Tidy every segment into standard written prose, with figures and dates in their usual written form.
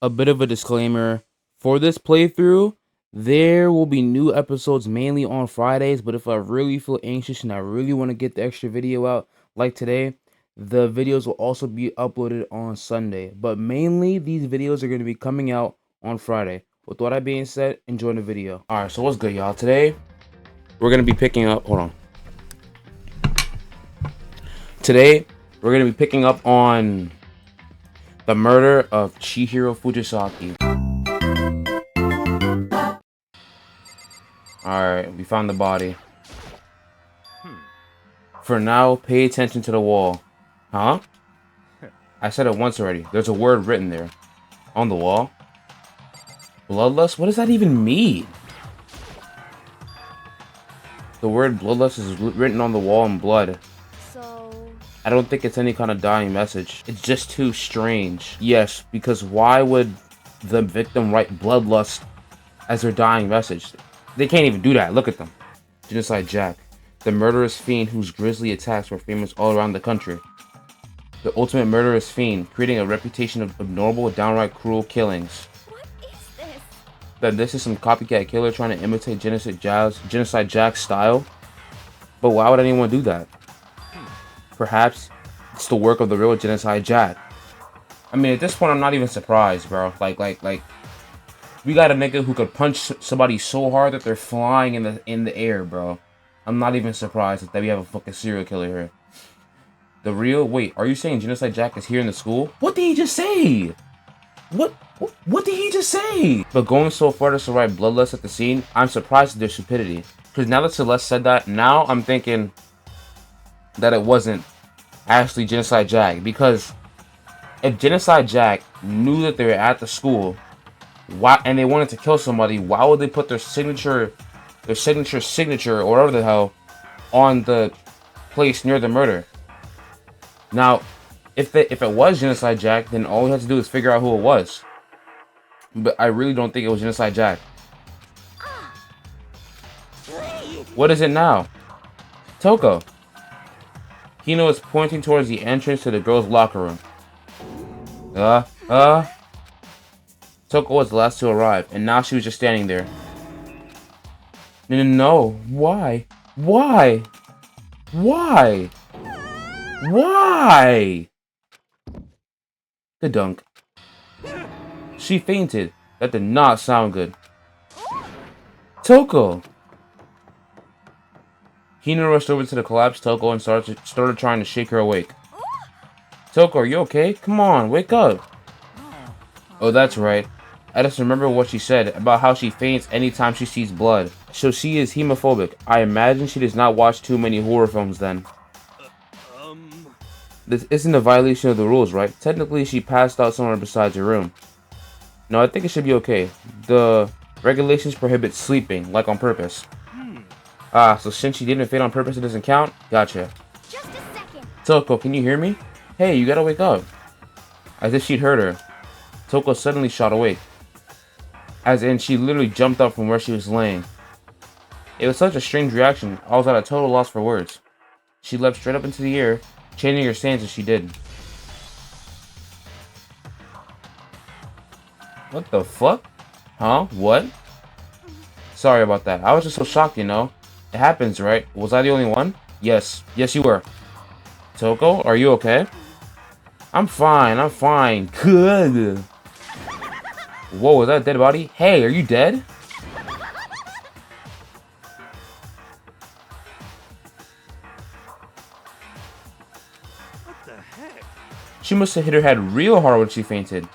a bit of a disclaimer for this playthrough. There will be new episodes mainly on Fridays, but if I really feel anxious and I really want to get the extra video out like today, the videos will also be uploaded on Sunday. But mainly these videos are going to be coming out on Friday. With all that being said, enjoy the video. Alright, so what's good, y'all? Today we're going to be picking up, Today we're going to be picking up on the murder of Chihiro Fujisaki. Alright, we found the body. For now, pay attention to the wall. Huh? I said it once already. There's a word written there. On the wall. Bloodlust? What does that even mean? The word bloodlust is written on the wall in blood. I don't think it's any kind of dying message. It's just too strange. Yes, because why would the victim write bloodlust as their dying message? They can't even do that. Look at them. Genocide Jack, the murderous fiend whose grisly attacks were famous all around the country. The ultimate murderous fiend, creating a reputation of abnormal, downright cruel killings. What is this? That this is some copycat killer trying to imitate Genocide Jack's style? But why would anyone do that? Perhaps it's the work of the real Genocide Jack. I mean, at this point, I'm not even surprised, bro. Like, we got a nigga who could punch somebody so hard that they're flying in the air, bro. I'm not even surprised that we have a fucking serial killer here. Wait, are you saying Genocide Jack is here in the school? What did he just say? What did he just say? But going so far as to write bloodlust at the scene, I'm surprised at their stupidity. Because now that Celeste said that, now I'm thinking that it wasn't actually Genocide Jack. Because if Genocide Jack knew that they were at the school, and they wanted to kill somebody, why would they put their signature or whatever the hell on the place near the murder? Now, if it was Genocide Jack, then all we had to do is figure out who it was. But I really don't think it was Genocide Jack. What is it now? Toko. Hino is pointing towards the entrance to the girls' locker room. Toko was the last to arrive, and now she was just standing there. No. Why? Why? Why? Why? The dunk. She fainted. That did not sound good. Toko! Hina rushed over to the collapsed Toko and started trying to shake her awake. Toko, are you okay? Come on, wake up. Oh, that's right. I just remember what she said about how she faints anytime she sees blood. So she is hemophobic. I imagine she does not watch too many horror films then. This isn't a violation of the rules, right? Technically, she passed out somewhere besides her room. No, I think it should be okay. The regulations prohibit sleeping, like on purpose. Ah, so since she didn't faint on purpose, it doesn't count? Gotcha. Just a second. Toko, can you hear me? Hey, you gotta wake up. As if she'd heard her. Toko suddenly shot awake. As in, she literally jumped up from where she was laying. It was such a strange reaction, I was at a total loss for words. She leapt straight up into the air, changing her stance as she did. What the fuck? Huh? What? Sorry about that. I was just so shocked, you know. It happens, right? Was I the only one? Yes. Yes, you were. Toko, are you okay? I'm fine. Good. Whoa, was that a dead body? Hey, are you dead? What the heck? She must have hit her head real hard when she fainted.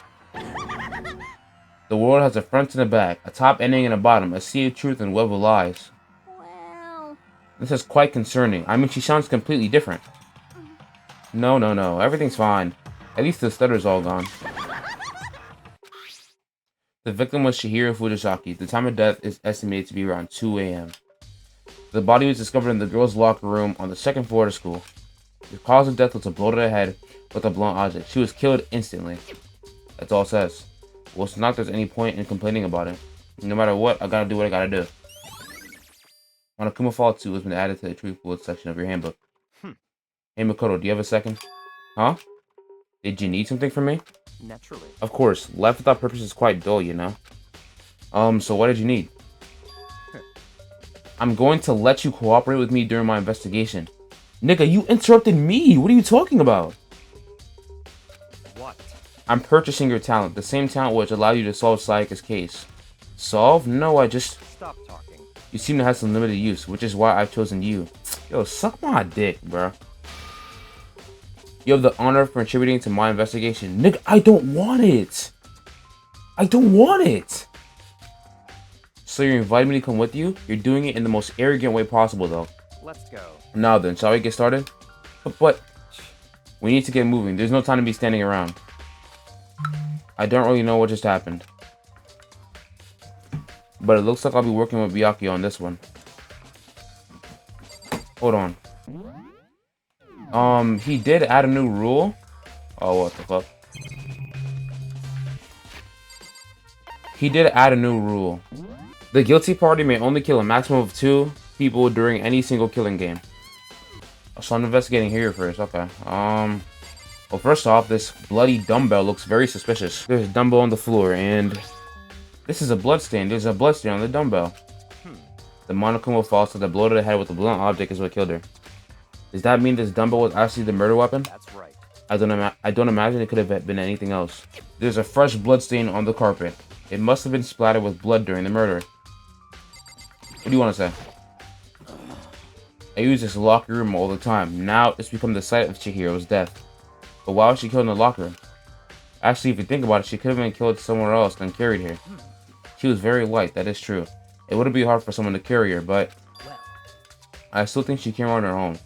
The world has a front and a back, a top ending and a bottom, a sea of truth and web of lies. Well... This is quite concerning. I mean, she sounds completely different. No. Everything's fine. At least the stutter's all gone. The victim was Chihiro Fujisaki. The time of death is estimated to be around 2 a.m. The body was discovered in the girls' locker room on the second floor of the school. The cause of death was a blow to the head with a blunt object. She was killed instantly. That's all it says. Well, it's not there's any point in complaining about it. No matter what, I gotta do what I gotta do. Monokuma Fall 2 has been added to the Tree Fluid section of your handbook. Hey Makoto, do you have a second? Huh? Did you need something from me? Naturally. Of course, life without purpose is quite dull, you know? So what did you need? I'm going to let you cooperate with me during my investigation. Nigga, you interrupted me! What are you talking about? What? I'm purchasing your talent, the same talent which allowed you to solve Sayaka's case. Solve? No, I just... Stop talking. You seem to have some limited use, which is why I've chosen you. Yo, suck my dick, bro. You have the honor of contributing to my investigation. Nigga, I don't want it! I don't want it! So you're inviting me to come with you? You're doing it in the most arrogant way possible, though. Let's go. Now then, shall we get started? But we need to get moving. There's no time to be standing around. I don't really know what just happened. But it looks like I'll be working with Byakuya on this one. Hold on. He did add a new rule. Oh, what the fuck? He did add a new rule. The guilty party may only kill a maximum of 2 people during any single killing game. So I'm investigating here first. Okay. Well, first off, this bloody dumbbell looks very suspicious. There's a dumbbell on the floor, and this is a bloodstain. There's a bloodstain on the dumbbell. The Monokuma falls to the blow to the head with a blunt object is what killed her. Does that mean this dumbbell was actually the murder weapon? That's right. I don't imagine it could have been anything else. There's a fresh bloodstain on the carpet. It must have been splattered with blood during the murder. What do you want to say? I use this locker room all the time. Now it's become the site of Chihiro's death. But why was she killed in the locker room? Actually, if you think about it, she could have been killed somewhere else than carried here. She was very light, that is true. It wouldn't be hard for someone to carry her, but I still think she came on her own.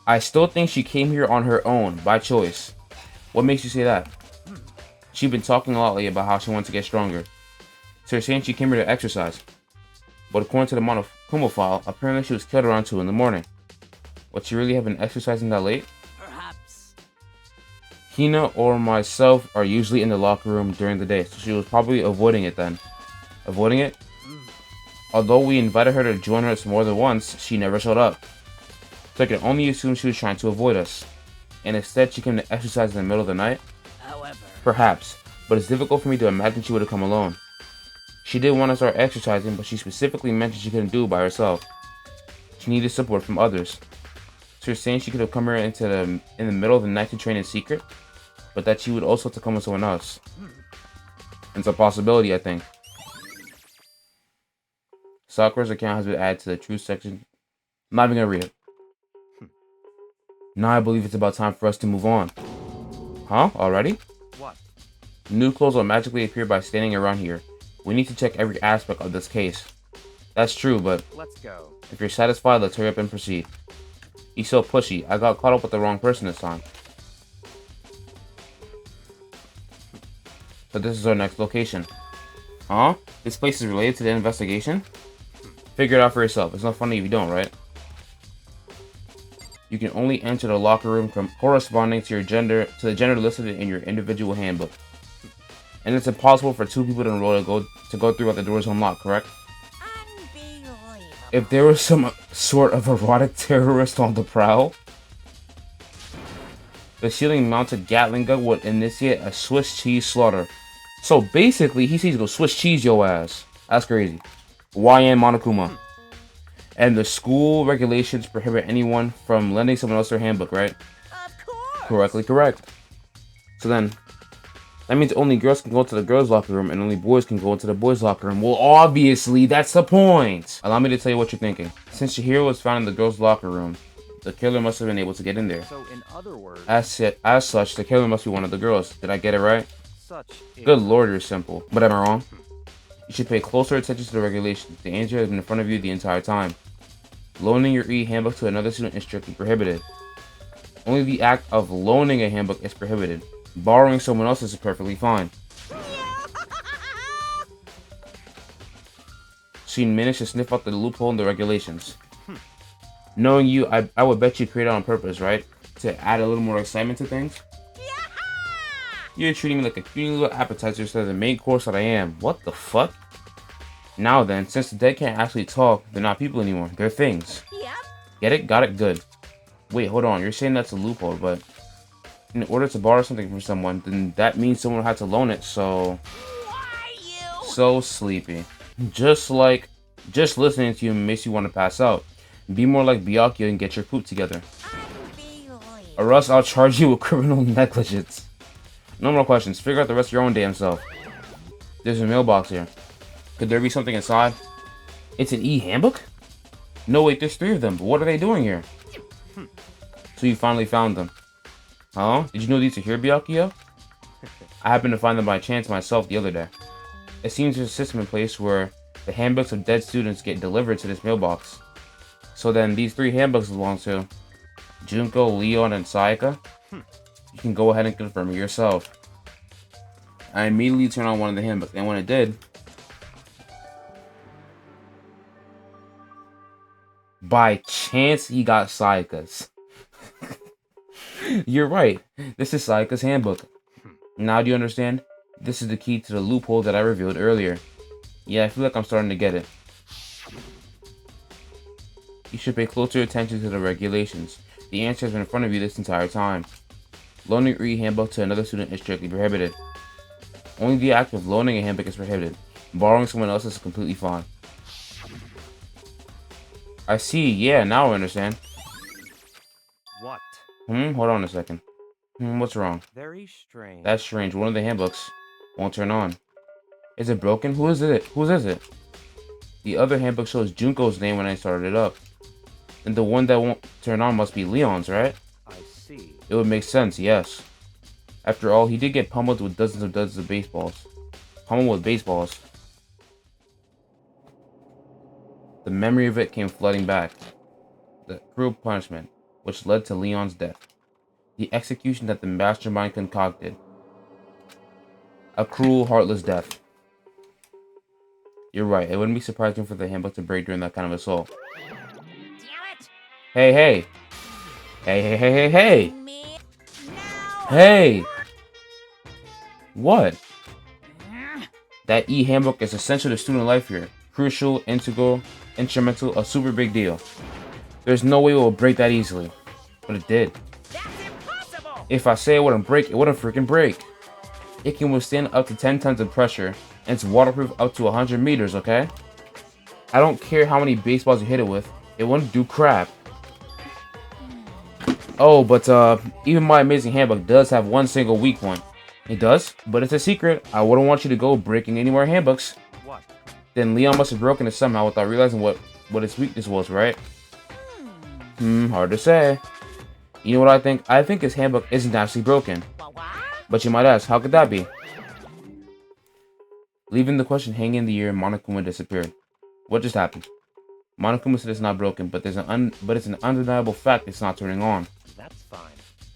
I still think she came here on her own, by choice. What makes you say that? She's been talking a lot lately about how she wants to get stronger. So you're saying she came here to exercise. But according to the Monokuma file, apparently she was killed around 2 in the morning. Would she really have been exercising that late? Perhaps. Hina or myself are usually in the locker room during the day, so she was probably avoiding it then. Avoiding it? Although we invited her to join us more than once, she never showed up. So I can only assume she was trying to avoid us. And instead she came to exercise in the middle of the night? However. Perhaps, but it's difficult for me to imagine she would have come alone. She did want to start exercising, but she specifically mentioned she couldn't do it by herself. She needed support from others. So you're saying she could have come here in the middle of the night to train in secret, but that she would also have to come with someone else. It's a possibility, I think. Sakura's account has been added to the true section. I'm not even gonna read it. Now I believe it's about time for us to move on. Huh? Already? What? New clothes will magically appear by standing around here. We need to check every aspect of this case. That's true, but Let's go. if you're satisfied, let's hurry up and proceed. He's so pushy. I got caught up with the wrong person this time. So this is our next location. Huh? This place is related to the investigation? Figure it out for yourself. It's not funny if you don't, right? You can only enter the locker room corresponding to the gender listed in your individual handbook. And it's impossible for 2 people to enroll to go through at the doors unlocked, correct? Unbelievable. If there was some sort of erotic terrorist on the prowl, the ceiling-mounted Gatling gun would initiate a Swiss cheese slaughter. So basically, he sees to go Swiss cheese your ass. That's crazy. YN Monokuma. And the school regulations prohibit anyone from lending someone else their handbook, right? Of course. Correctly correct. So then, that means only girls can go to the girls' locker room and only boys can go into the boys' locker room. Well, obviously, that's the point. Allow me to tell you what you're thinking. Since Chihiro was found in the girls' locker room, the killer must have been able to get in there. So in other words, As such, the killer must be one of the girls. Did I get it right? such is Good lord, you're simple. But am I wrong? You should pay closer attention to the regulations. The danger has been in front of you the entire time. Loaning your e-handbook to another student is strictly prohibited. Only the act of loaning a handbook is prohibited. Borrowing someone else's is perfectly fine. She managed to sniff out the loophole in the regulations. Knowing you, I would bet you created it on purpose, right? To add a little more excitement to things? You're treating me like a cute little appetizer instead of the main course that I am. What the fuck? Now then, since the dead can't actually talk, they're not people anymore. They're things. Yep. Get it? Got it? Good. Wait, hold on. You're saying that's a loophole, but in order to borrow something from someone, then that means someone had to loan it, so... Why you? So sleepy. Just listening to you makes you want to pass out. Be more like Byakuya and get your poop together. Unbelievable. Or else I'll charge you with criminal negligence. No more questions. Figure out the rest of your own damn self. There's a mailbox here. Could there be something inside? It's an e-handbook? No, wait, there's 3 of them. But what are they doing here? So you finally found them. Huh? Did you know these are here, Byakuya? I happened to find them by chance myself the other day. It seems there's a system in place where the handbooks of dead students get delivered to this mailbox. So then these 3 handbooks belong to Junko, Leon, and Sayaka. You can go ahead and confirm it yourself. I immediately turned on one of the handbooks, and when it did, by chance he got Sayaka's. You're right. This is Sayaka's handbook. Now do you understand? This is the key to the loophole that I revealed earlier. Yeah, I feel like I'm starting to get it. You should pay closer attention to the regulations. The answer has been in front of you this entire time. Loaning your handbook to another student is strictly prohibited. Only the act of loaning a handbook is prohibited. Borrowing someone else's is completely fine. I see, yeah, now I understand. What? Hold on a second. What's wrong? Very strange. That's strange. One of the handbooks won't turn on. Is it broken? Whose is it? The other handbook shows Junko's name when I started it up. And the one that won't turn on must be Leon's, right? I see. It would make sense, yes. After all, he did get pummeled with dozens of baseballs. Pummeled with baseballs. The memory of it came flooding back. The cruel punishment, which led to Leon's death. The execution that the mastermind concocted. A cruel, heartless death. You're right, it wouldn't be surprising for the handbook to break during that kind of assault. Damn it. Hey, hey! Hey, hey, hey, hey, hey! Me. Now. Hey! What? That e-handbook is essential to student life here. Crucial, integral, instrumental, a super big deal. There's no way it will break that easily. But it did. That's impossible. If I say it wouldn't break, it wouldn't freaking break. It can withstand up to 10 tons of pressure, and it's waterproof up to 100 meters, okay? I don't care how many baseballs you hit it with, it wouldn't do crap. Oh, but even my amazing handbook does have one single weak point. It does? But it's a secret. I wouldn't want you to go breaking any more handbooks. What? Then Leon must have broken it somehow without realizing what its weakness was, right? Hard to say. You know what I think? I think his handbook isn't actually broken. What? But you might ask, how could that be? Leaving the question hanging in the air, Monokuma disappeared. What just happened? Monokuma said it's not broken, but it's an undeniable fact it's not turning on. That's fine.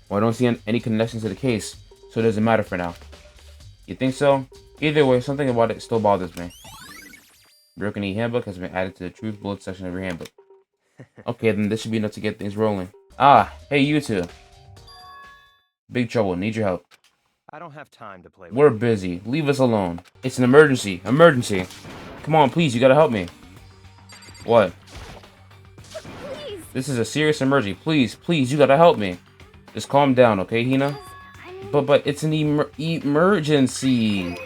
Well, I don't see any connection to the case, so it doesn't matter for now. You think so? Either way, something about it still bothers me. Broken e-handbook has been added to the truth bullet section of your handbook. Okay, then this should be enough to get things rolling. Ah, hey you two. Big trouble, need your help. I don't have time to play. We're busy, leave us alone. It's an emergency, emergency. Come on, please, you gotta help me. What? Please. This is a serious emergency, please, you gotta help me. Just calm down, okay, Hina? But it's an emergency.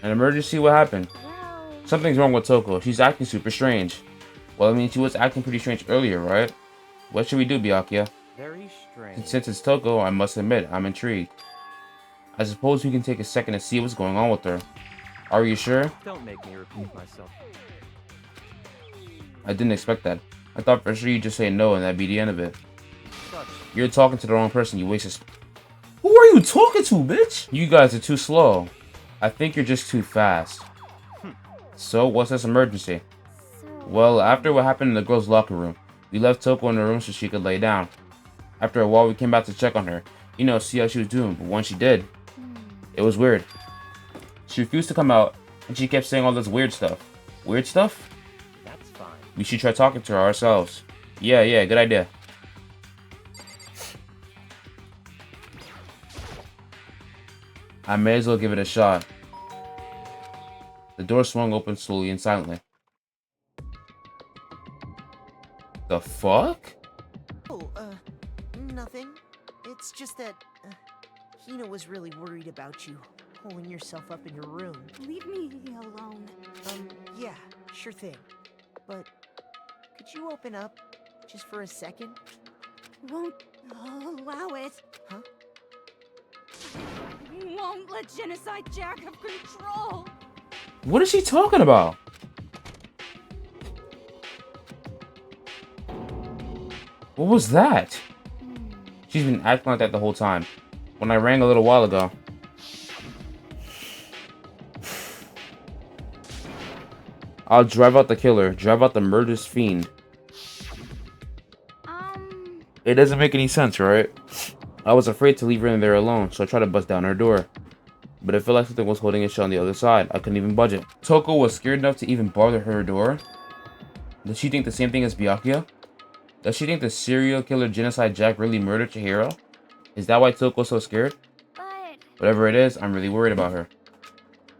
An emergency? What happened? Well. Something's wrong with Toko. She's acting super strange. Well, I mean, she was acting pretty strange earlier, right? What should we do, Byakuya? Very strange. Since it's Toko, I must admit, I'm intrigued. I suppose we can take a second to see what's going on with her. Are you sure? Don't make me repeat myself. I didn't expect that. I thought for sure you'd just say no and that'd be the end of it. Such. You're talking to the wrong person, you wasted... Who are you talking to, bitch? You guys are too slow. I think you're just too fast. So, what's this emergency? Well, after what happened in the girls' locker room, we left Toko in the room so she could lay down. After a while, we came back to check on her. You know, see how she was doing, but once she did, it was weird. She refused to come out, and she kept saying all this weird stuff. Weird stuff? That's fine. We should try talking to her ourselves. Yeah, good idea. I may as well give it a shot. The door swung open slowly and silently. The fuck? Oh, nothing. It's just that, Hina was really worried about you, holding yourself up in your room. Leave me alone. Yeah, sure thing. But could you open up just for a second? Won't allow it. Huh? Won't let Genocide Jack have control. What is she talking about? What was that? She's been acting like that the whole time. When I rang a little while ago. I'll drive out the killer. Drive out the murderous fiend. It doesn't make any sense, right? I was afraid to leave her in there alone, so I tried to bust down her door. But it felt like something was holding it shut on the other side. I couldn't even budge it. Toko was scared enough to even bother her door? Does she think the same thing as Byakuya? Does she think the serial killer Genocide Jack really murdered Chihiro? Is that why Toko's so scared? But Whatever it is, I'm really worried about her.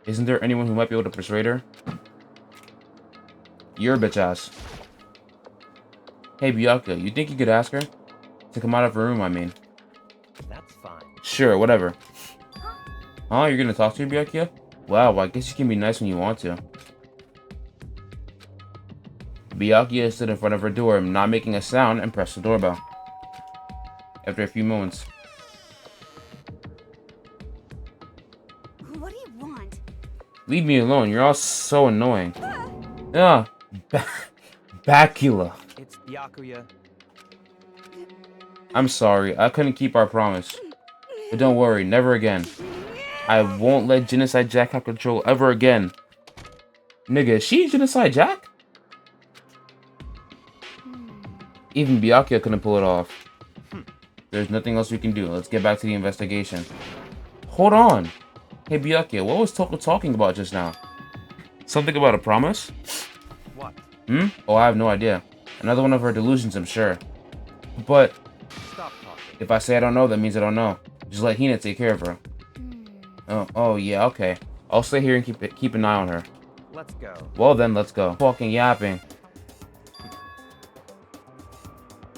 Isn't there anyone who might be able to persuade her? You're a bitch ass. Hey Byakuya, you think you could ask her? To come out of her room, I mean. That's fine. Sure, whatever. Huh? You're gonna talk to her, Byakuya? Wow, I guess you can be nice when you want to. Byakuya stood in front of her door, not making a sound, and pressed the doorbell. After a few moments. what do you want? Leave me alone, you're all so annoying. Ah, Bacula. It's Byakuya. I'm sorry, I couldn't keep our promise. But don't worry, never again. I won't let Genocide Jack have control ever again. Nigga, is she Genocide Jack? Even Byakuya couldn't pull it off. There's nothing else we can do. Let's get back to the investigation. Hold on. Hey Byakuya, what was Toko talking about just now? Something about a promise? What? Oh, I have no idea. Another one of her delusions, I'm sure. But Stop talking. if I say I don't know, that means I don't know. Just let Hina take care of her. Oh yeah, okay. I'll stay here and keep an eye on her. Let's go. Well then, let's go. Fucking yapping.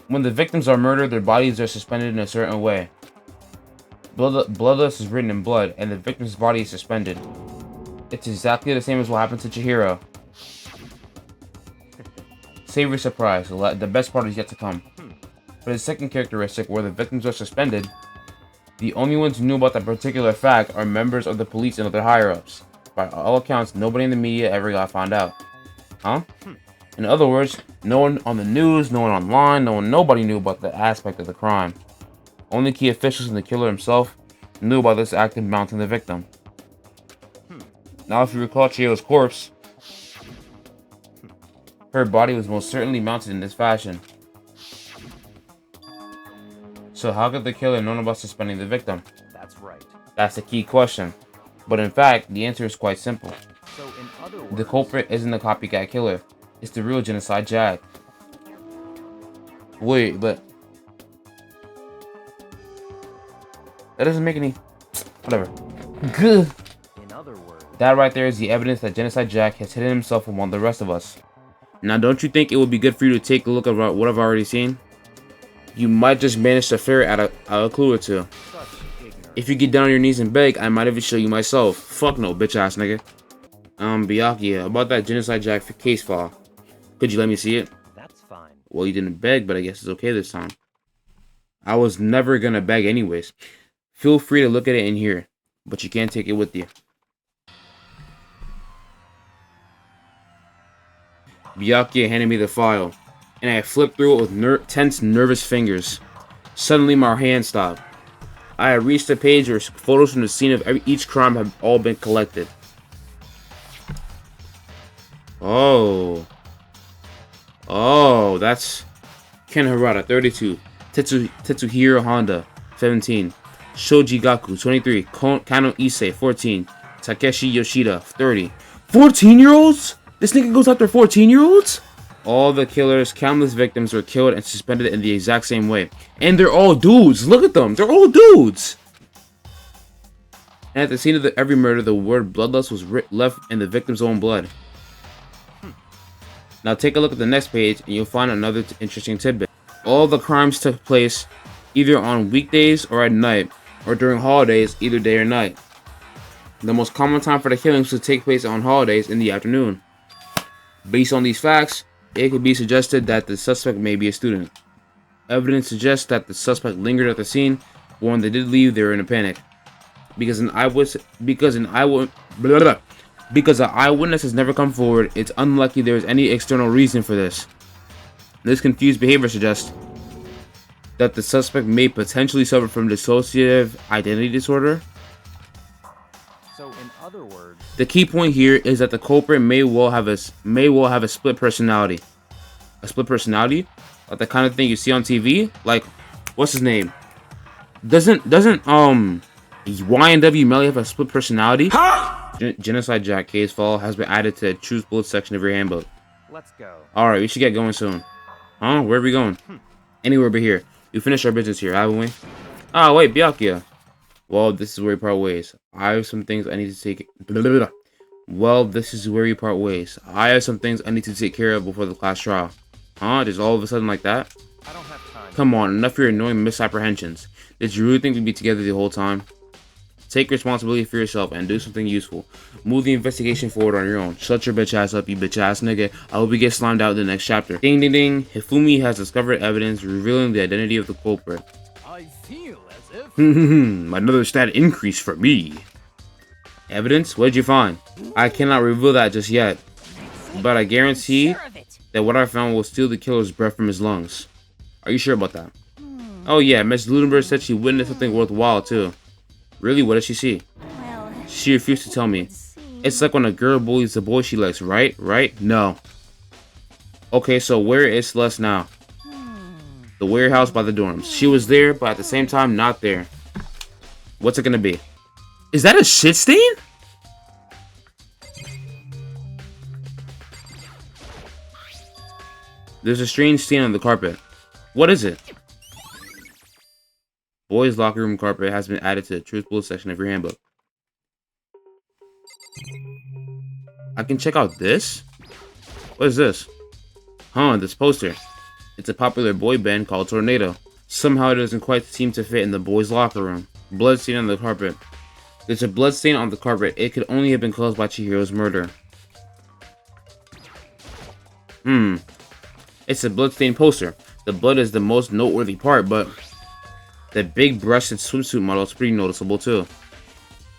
When the victims are murdered, their bodies are suspended in a certain way. Bloodless is written in blood, and the victim's body is suspended. It's exactly the same as what happened to Chihiro. Savory surprise. The best part is yet to come. For the second characteristic, where the victims are suspended, the only ones who knew about that particular fact are members of the police and other higher-ups. By all accounts, nobody in the media ever got found out. Huh? In other words, no one on the news, no one online, nobody knew about the aspect of the crime. Only key officials and the killer himself knew about this act in mounting the victim. Now if you recall Chiyo's corpse, her body was most certainly mounted in this fashion. So how could the killer known about suspending the victim? That's right. That's the key question. But in fact, the answer is quite simple. So in other words, The culprit isn't the copycat killer. It's the real Genocide Jack. Wait, but... that doesn't make any... whatever. Good. in other words, That right there is the evidence that Genocide Jack has hidden himself among the rest of us. Now, don't you think it would be good for you to take a look at what I've already seen? You might just manage to ferret out a clue or two. such ignorance. If you get down on your knees and beg, I might even show you myself. Fuck no, bitch ass nigga. Byakuya, about that Genocide Jack case file. Could you let me see it? That's fine. Well, you didn't beg, but I guess it's okay this time. I was never gonna beg anyways. Feel free to look at it in here, but you can't take it with you. Byakuya handed me the file, and I flipped through it with tense, nervous fingers. Suddenly, my hand stopped. I had reached a page where photos from the scene of each crime have all been collected. Oh, that's Ken Harada, 32. Tetsuhiro Honda, 17. Shoji Gaku, 23. Kano Issei, 14. Takeshi Yoshida, 30. 14-year-olds? This nigga goes after 14-year-olds? All the killers, countless victims, were killed and suspended in the exact same way. And they're all dudes. Look at them. They're all dudes. And at the scene of every murder, the word bloodlust was left in the victim's own blood. Now take a look at the next page and you'll find another interesting tidbit. All the crimes took place either on weekdays or at night, or during holidays, either day or night. The most common time for the killings to take place on holidays in the afternoon. Based on these facts, it could be suggested that the suspect may be a student. Evidence suggests that the suspect lingered at the scene, but when they did leave, they were in a panic. Because an eyewitness has never come forward, it's unlikely there is any external reason for this. This confused behavior suggests that the suspect may potentially suffer from dissociative identity disorder. So, in other words, The key point here is that the culprit may well have a split personality. A split personality, like the kind of thing you see on TV. Like, what's his name? Doesn't YNW Melly have a split personality? Genocide Jack case file has been added to the Choose Bullets section of your handbook. let's go. Alright, we should get going soon. Huh? Where are we going? Anywhere but here. We finished our business here, haven't we? Oh, wait, Byakuya. Well, this is where we part ways. I have some things I need to take... Well, this is where we part ways. I have some things I need to take care of before the class trial. Huh? Just all of a sudden like that? I don't have time. Come on, enough of your annoying misapprehensions. Did you really think we'd be together the whole time? Take responsibility for yourself and do something useful. Move the investigation forward on your own. Shut your bitch ass up, you bitch ass nigga. I hope you get slimed out in the next chapter. Ding ding ding. Hifumi has discovered evidence revealing the identity of the culprit. I feel as if... Another stat increase for me. Evidence? What did you find? I cannot reveal that just yet. But I guarantee that what I found will steal the killer's breath from his lungs. Are you sure about that? Oh yeah, Miss Ludenberg said she witnessed something worthwhile too. Really? What did she see? Well, She refused to tell me. It's like when a girl bullies the boy she likes, right? Right? No. Okay, so where is Celeste now? The warehouse by the dorms. She was there, but at the same time, not there. What's it gonna be? Is that a shit stain? There's a strange stain on the carpet. What is it? Boys' locker room carpet has been added to the Truth Bullet section of your handbook. I can check out this? What is this? Huh, this poster. It's a popular boy band called Tornado. Somehow it doesn't quite seem to fit in the boys' locker room. Bloodstain on the carpet. There's a bloodstain on the carpet. It could only have been caused by Chihiro's murder. It's a bloodstained poster. The blood is the most noteworthy part, but the big-breasted swimsuit model is pretty noticeable too.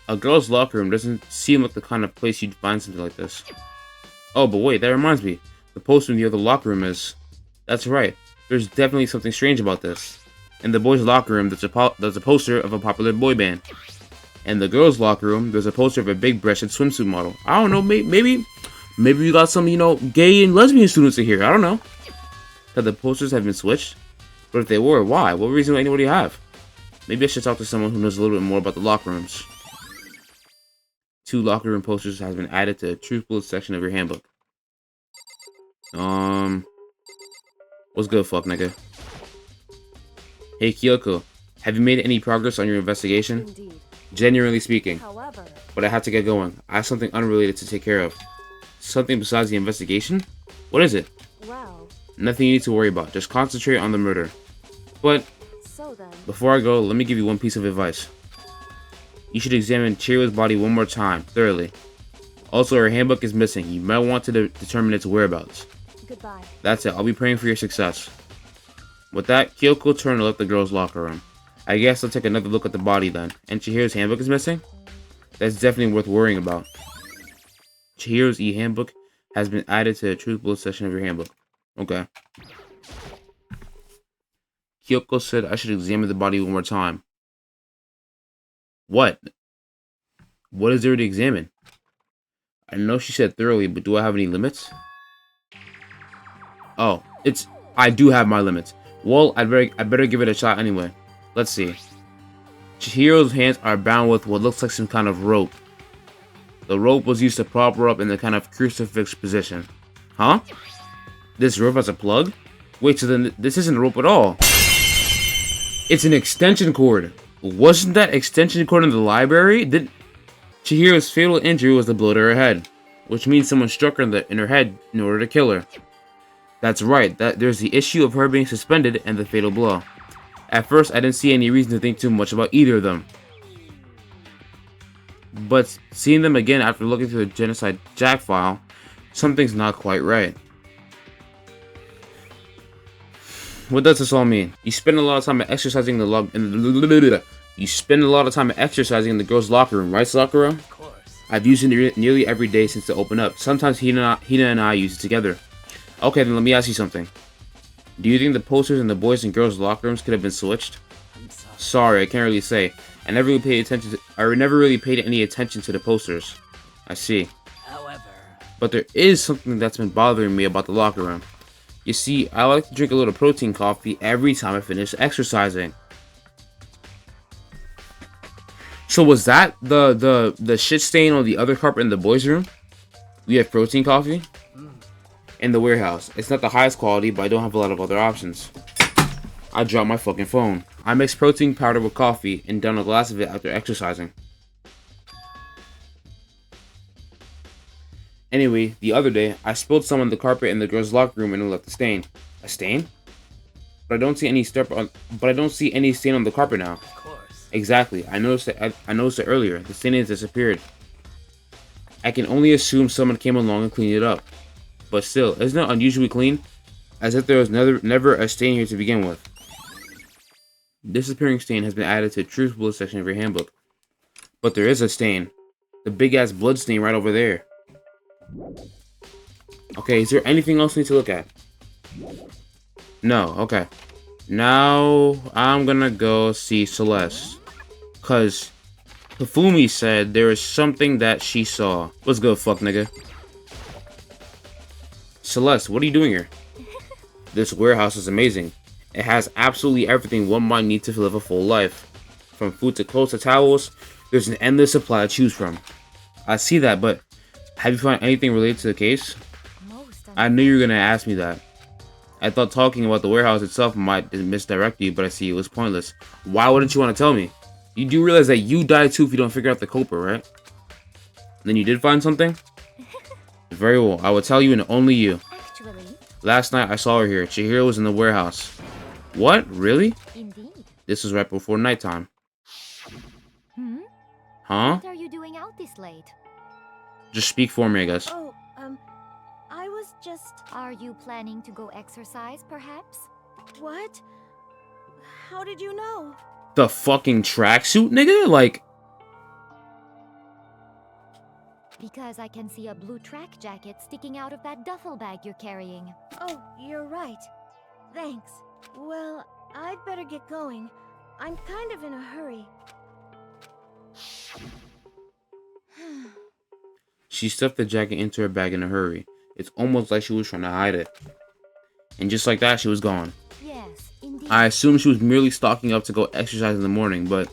A girl's locker room doesn't seem like the kind of place you'd find something like this. Oh, but wait, that reminds me. The poster in the other locker room is... That's right. There's definitely something strange about this. In the boys' locker room, there's a poster of a popular boy band. In the girls' locker room, there's a poster of a big-breasted swimsuit model. I don't know, maybe we got some, gay and lesbian students in here. I don't know. That the posters have been switched? But if they were, why? What reason would anybody have? Maybe I should talk to someone who knows a little bit more about the locker rooms. 2 locker room posters has been added to the Truth Bullet section of your handbook. What's good, fuck nigga? Hey Kyoko, have you made any progress on your investigation? indeed. Genuinely speaking, However, but I have to get going. I have something unrelated to take care of. Something besides the investigation? What is it? well, Nothing you need to worry about. Just concentrate on the murder. But so then, before I go, let me give you one piece of advice. You should examine Chihiro's body one more time, thoroughly. Also, her handbook is missing. You might want to determine its whereabouts. goodbye. That's it. I'll be praying for your success. With that, Kyoko turned and left the girls' locker room. I guess I'll take another look at the body then. And Chihiro's handbook is missing? That's definitely worth worrying about. Chihiro's e-handbook has been added to the Truth Bullet section of your handbook. Okay. Kyoko said I should examine the body one more time. What? What is there to examine? I know she said thoroughly, but do I have any limits? Oh, I do have my limits. Well, I better give it a shot anyway. Let's see. Chihiro's hands are bound with what looks like some kind of rope. The rope was used to prop her up in the kind of crucifix position. Huh? This rope has a plug? Wait, so then this isn't a rope at all. It's an extension cord. Wasn't that extension cord in the library? Chihiro's fatal injury was the blow to her head, which means someone struck her in her head in order to kill her. That's right, there's the issue of her being suspended and the fatal blow. At first, I didn't see any reason to think too much about either of them. But seeing them again after looking through the Genocide Jack file, something's not quite right. What does this all mean? You spend a lot of time exercising You spend a lot of time exercising in the girls' locker room, right, Sakura? Of course. I've used it nearly every day since it opened up. Sometimes Hina and I use it together. Okay, then let me ask you something. Do you think the posters in the boys' and girls' locker rooms could have been switched? I'm sorry. Sorry, I can't really say. I never really paid any attention to the posters. I see. However, But there is something that's been bothering me about the locker room. You see, I like to drink a little protein coffee every time I finish exercising. So was that the shit stain on the other carpet in the boys' room? We have protein coffee in the warehouse. It's not the highest quality, but I don't have a lot of other options. I dropped my fucking phone. I mixed protein powder with coffee and down a glass of it after exercising. Anyway, the other day, I spilled some on the carpet in the girls' locker room and it left a stain. A stain? But I don't see any stain on the carpet now. of course. Exactly. I noticed it earlier. The stain has disappeared. I can only assume someone came along and cleaned it up. But still, isn't it unusually clean? As if there was never a stain here to begin with. Disappearing stain has been added to the truth bullet section of your handbook. But there is a stain. The big ass blood stain right over there. Okay, is there anything else we need to look at? No, okay. Now, I'm gonna go see Celeste. Cause Hifumi said there is something that she saw. What's good, fuck nigga? Celeste, what are you doing here? This warehouse is amazing. It has absolutely everything one might need to live a full life. From food to clothes to towels, there's an endless supply to choose from. I see that, but have you found anything related to the case? I knew you were gonna ask me that. I thought talking about the warehouse itself might misdirect you, but I see it was pointless. Why wouldn't you want to tell me? You do realize that you die too if you don't figure out the culprit, right? Then you did find something? Very well, I will tell you and only you. Actually, Last night I saw her here. Chihiro was in the warehouse. What? Really? indeed. This was right before nighttime. Hmm? Huh? What are you doing out this late? Just speak for me, I guess. Oh, I was just... Are you planning to go exercise, perhaps? What? How did you know? The fucking tracksuit, nigga? Like, Because I can see a blue track jacket sticking out of that duffel bag you're carrying. Oh, you're right. Thanks. Well, I'd better get going. I'm kind of in a hurry. she stuffed the jacket into her bag in a hurry. It's almost like she was trying to hide it. And just like that, she was gone. Yes, indeed. I assumed she was merely stocking up to go exercise in the morning, but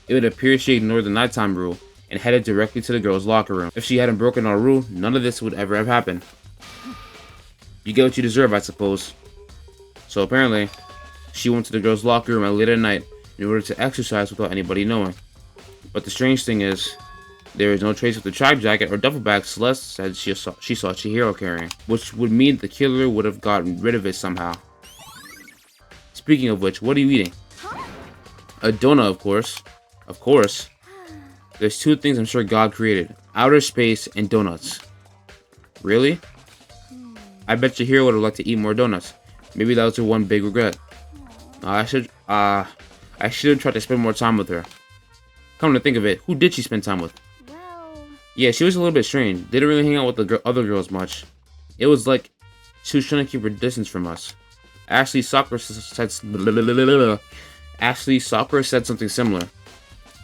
it would appear she ignored the nighttime rule and headed directly to the girls' locker room. If she hadn't broken our rule, none of this would ever have happened. You get what you deserve, I suppose. So apparently, she went to the girls' locker room late at night in order to exercise without anybody knowing. But the strange thing is, there is no trace of the track jacket or duffel bag Celeste said she saw Chihiro carrying, which would mean the killer would have gotten rid of it somehow. Speaking of which, what are you eating? A donut, of course. Of course. There's two things I'm sure God created. Outer space and donuts. Really? I bet Chihiro would have liked to eat more donuts. Maybe that was her one big regret. I should have tried to spend more time with her. Come to think of it, who did she spend time with? Well... Yeah, she was a little bit strange. Didn't really hang out with the other girls much. It was like she was trying to keep her distance from us. Ashley Sakura said something similar.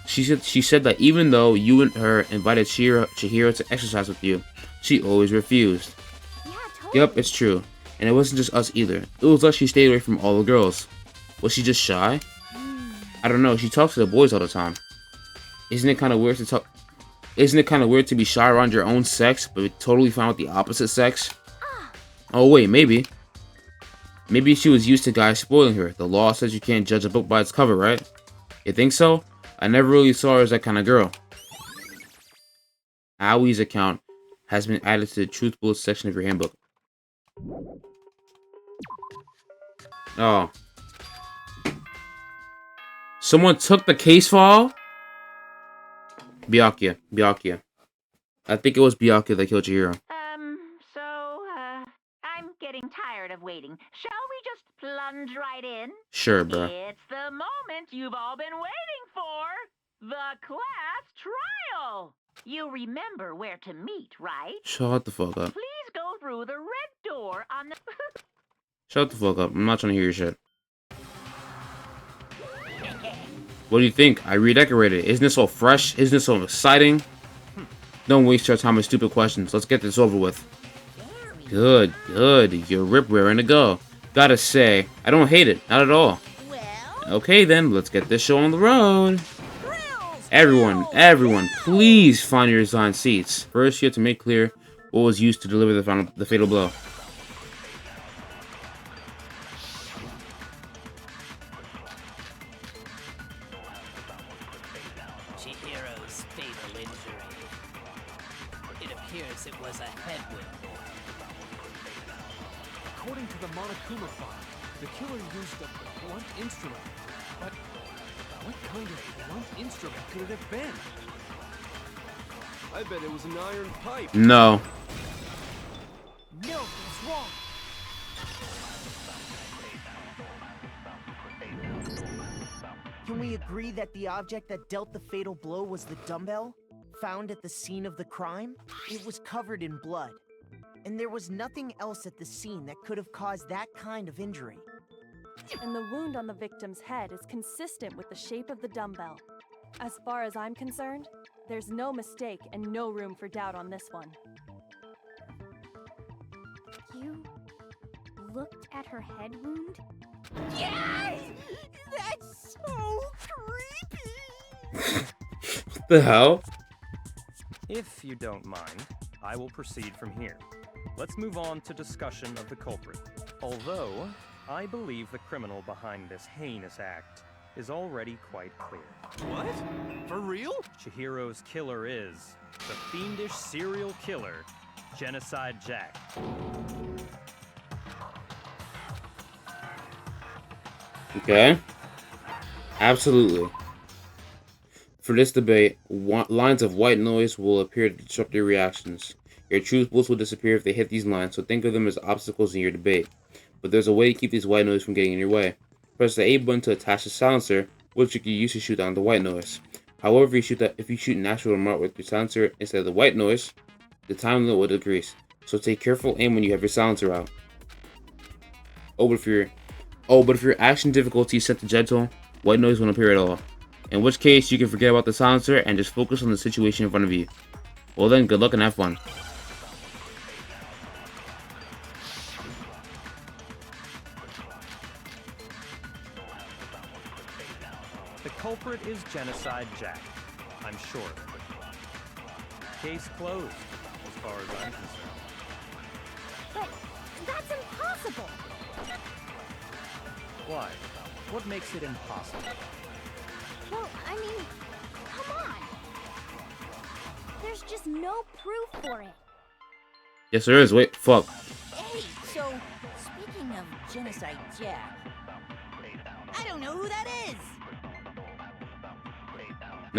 She said that even though you and her invited Chihiro to exercise with you, she always refused. Yeah, totally. Yep, it's true. And it wasn't just us either. It was like she stayed away from all the girls. Was she just shy? I don't know. She talks to the boys all the time. Isn't it kind of weird to be shy around your own sex, but totally fine with the opposite sex? Oh wait, maybe. Maybe she was used to guys spoiling her. The law says you can't judge a book by its cover, right? You think so? I never really saw her as that kind of girl. Awie's account has been added to the Truth Bullet section of your handbook. Someone took the case file? Byakuya. I think it was Byakuya that killed Chihiro. I'm getting tired of waiting. Shall we just plunge right in? Sure, bro. It's the moment you've all been waiting for. The class trial. You remember where to meet, right? Shut the fuck up. Please go through the red door on the... Shut the fuck up. I'm not trying to hear your shit. What do you think? I redecorated. Isn't this so fresh? Isn't this so exciting? Don't waste your time with stupid questions. Let's get this over with. Good. You're rip raring to go. Gotta say, I don't hate it. Not at all. Okay then, let's get this show on the road. Everyone, please find your assigned seats. First, you have to make clear what was used to deliver the fatal blow. Chihiro's fatal injury. It appears it was a head wound. According to the Monokuma file, the killer used a blunt instrument. But what kind of blunt instrument could it have been? I bet it was an iron pipe. No. No, he's wrong. Can we agree that the object that dealt the fatal blow was the dumbbell? Found at the scene of the crime? It was covered in blood. And there was nothing else at the scene that could have caused that kind of injury. And the wound on the victim's head is consistent with the shape of the dumbbell. As far as I'm concerned, there's no mistake and no room for doubt on this one. You looked at her head wound? Yes! That's so creepy! What the hell? If you don't mind, I will proceed from here. Let's move on to discussion of the culprit. Although, I believe the criminal behind this heinous act is already quite clear. What? For real? Chihiro's killer is the fiendish serial killer, Genocide Jack. Okay. Absolutely. For this debate, lines of white noise will appear to disrupt your reactions. Your truth bullets will disappear if they hit these lines, so think of them as obstacles in your debate. But there's a way to keep these white noise from getting in your way. Press the A button to attach the silencer, which you can use to shoot down the white noise. However, if you shoot natural remark with your silencer instead of the white noise, the time limit will decrease. So take careful aim when you have your silencer out. But if your action difficulty is set to gentle, white noise won't appear at all. In which case, you can forget about the silencer and just focus on the situation in front of you. Well then, good luck and have fun. The culprit is Genocide Jack. I'm sure of it. Case closed, as far as I'm concerned. But that's impossible! Why? What makes it impossible? Well, I mean, come on! There's just no proof for it. Yes, there is. Wait, fuck. Hey, so, speaking of Genocide Jack, I don't know who that is!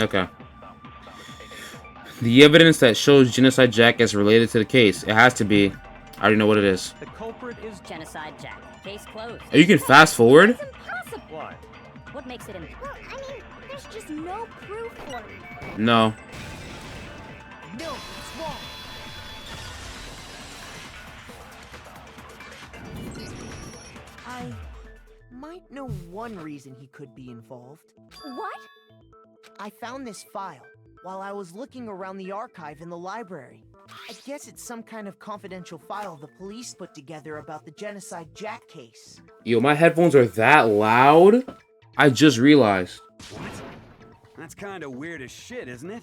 Okay. The evidence that shows Genocide Jack is related to the case. It has to be. I already know what it is. The culprit is Genocide Jack. Case closed. Oh, you can fast forward? It's impossible! Why? What makes it impossible? Well, I mean, there's just no proof for it. No. No, it's wrong. I might know one reason he could be involved. What? I found this file while I was looking around the archive in the library. I guess it's some kind of confidential file the police put together about the Genocide Jack case. Yo, my headphones are that loud? I just realized. What? That's kind of weird as shit, isn't it?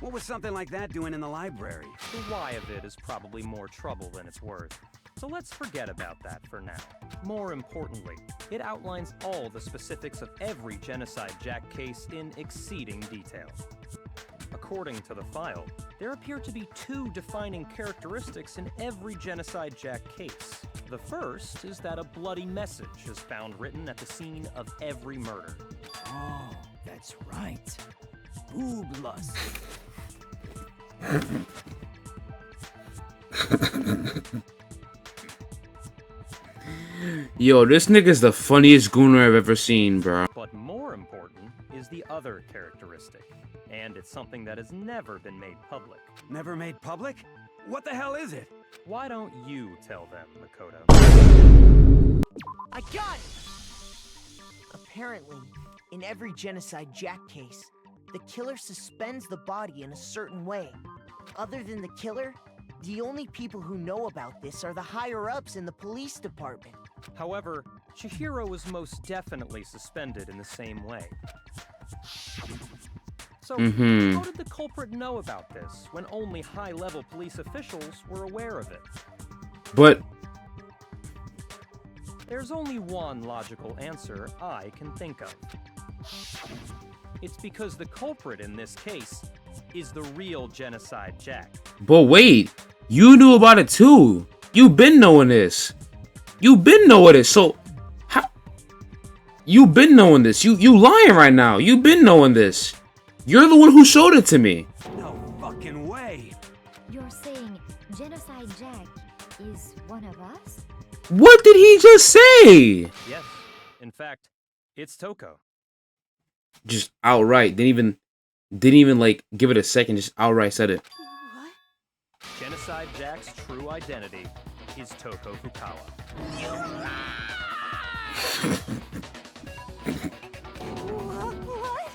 What was something like that doing in the library? The why of it is probably more trouble than it's worth. So let's forget about that for now. More importantly, it outlines all the specifics of every Genocide Jack case in exceeding detail. According to the file, there appear to be two defining characteristics in every Genocide Jack case. The first is that a bloody message is found written at the scene of every murder. Oh, that's right. Boob lust. Yo, this nigga's the funniest gooner I've ever seen, bro. But more important is the other characteristic, and it's something that has never been made public. Never made public? What the hell is it? Why don't you tell them, Makoto? I got it! Apparently, in every Genocide Jack case, the killer suspends the body in a certain way. Other than the killer, the only people who know about this are the higher-ups in the police department. However, Chihiro was most definitely suspended in the same way. So, how did the culprit know about this when only high-level police officials were aware of it? But there's only one logical answer I can think of. It's because the culprit in this case is the real Genocide Jack. But wait, you knew about it too. You been knowing this. You been knowing this. So how? You been knowing this. You lying right now. You been knowing this. You're the one who showed it to me. No fucking way. You're saying Genocide Jack is one of us? What did he just say? Yes, in fact, it's Toko. Just outright. Didn't even like give it a second. Just outright said it. What? Genocide Jack's true identity is Toko Fukawa. What?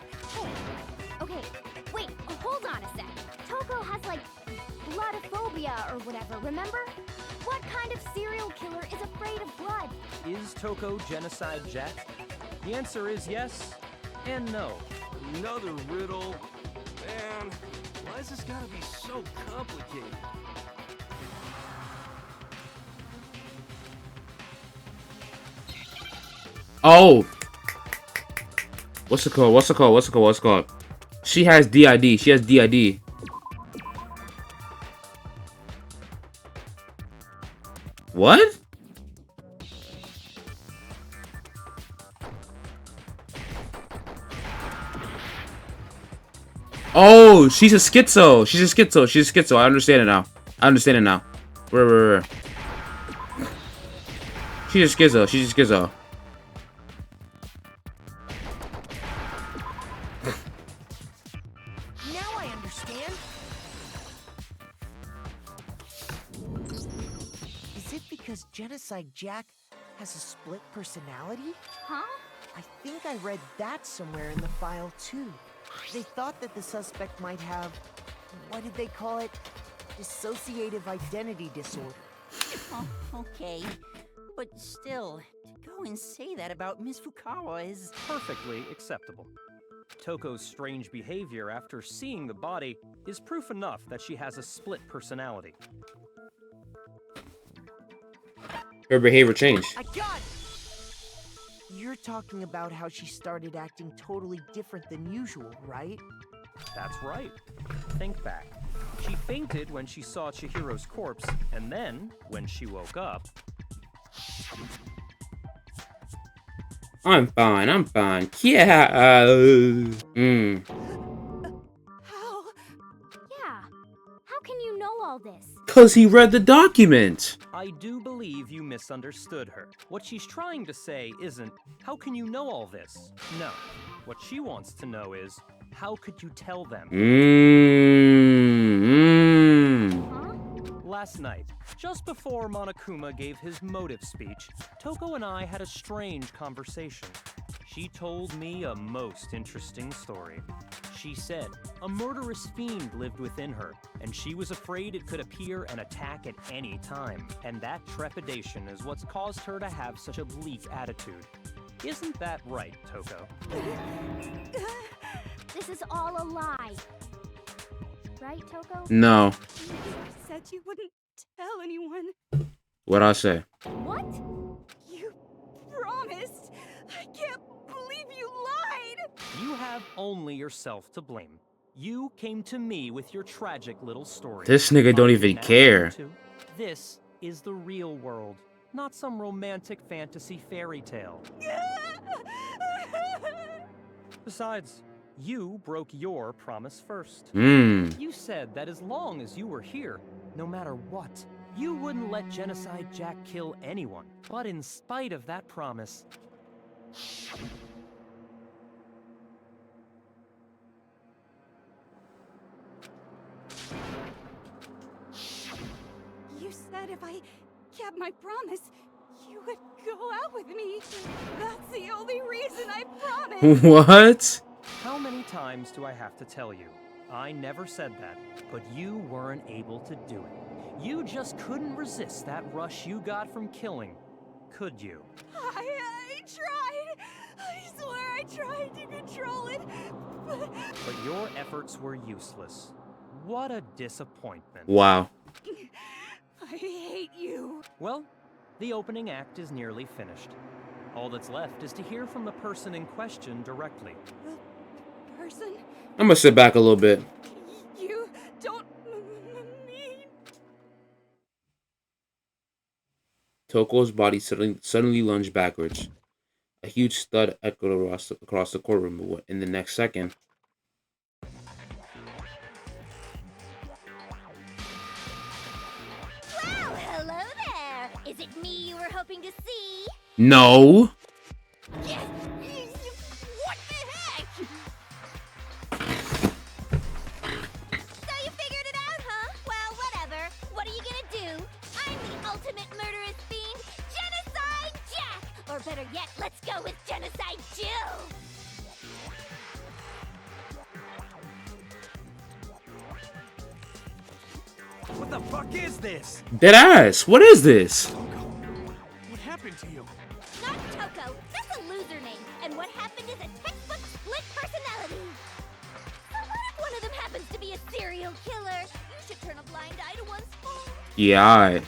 Okay, wait, hold on a sec. Toko has like bloodophobia or whatever, remember? What kind of serial killer is afraid of blood? Is Toko Genocide Jack? The answer is yes and no. Another riddle? Man, why is this gotta be so complicated? Oh. What's it called? She has DID. What? Oh, she's a schizo. I understand it now. Where? She's a schizo. Now I understand. Is it because Genocide Jack has a split personality? Huh? I think I read that somewhere in the file too. They thought that the suspect might have, what did they call it? Dissociative identity disorder. Oh, okay. But still, to go and say that about Miss Fukawa is... Perfectly acceptable. Toko's strange behavior after seeing the body is proof enough that she has a split personality. Her behavior changed. I got it! You're talking about how she started acting totally different than usual, right? That's right. Think back. She fainted when she saw Chihiro's corpse, and then, when she woke up... I'm fine. Yeah. How? Yeah. How can you know all this? 'Cause he read the document. I do believe you misunderstood her. What she's trying to say isn't, how can you know all this? No. What she wants to know is, how could you tell them? Huh? Last night, just before Monokuma gave his motive speech, Toko and I had a strange conversation. She told me a most interesting story. She said a murderous fiend lived within her, and she was afraid it could appear and attack at any time. And that trepidation is what's caused her to have such a bleak attitude. Isn't that right, Toko? This is all a lie. Right, Toko? No. You said you wouldn't tell anyone. What'd I say? What? You promised. I can't believe you lied. You have only yourself to blame. You came to me with your tragic little story. This nigga don't even care. This is the real world. not some romantic fantasy fairy tale. Besides, you broke your promise first. You said that as long as you were here, no matter what, you wouldn't let Genocide Jack kill anyone. But in spite of that promise, You said if I kept my promise, you would go out with me. That's the only reason I promised. What? how many times do I have to tell you? I never said that, but you weren't able to do it. You just couldn't resist that rush you got from killing, could you? I tried. I swear I tried to control it. But your efforts were useless. What a disappointment. Wow. I hate you. Well, the opening act is nearly finished. All that's left is to hear from the person in question directly. The person I'm gonna sit back a little bit. you don't mean. Toko's body suddenly lunged backwards. A huge thud echoed across the courtroom, but in the next second, Well, hello there. Is it me you were hoping to see? no. What the heck? So you figured it out, huh? Well, whatever. What are you gonna do? I'm the ultimate murderous fiend, Genocide Jack! Or better yet, let's go with Genocide Jill! What the fuck is this? Deadass. What is this? What happened to you? Not Toko. That's a loser name. And what happened is a textbook split personality. So what if one of them happens to be a serial killer? You should turn a blind eye to one's fault. Yeah. Alright.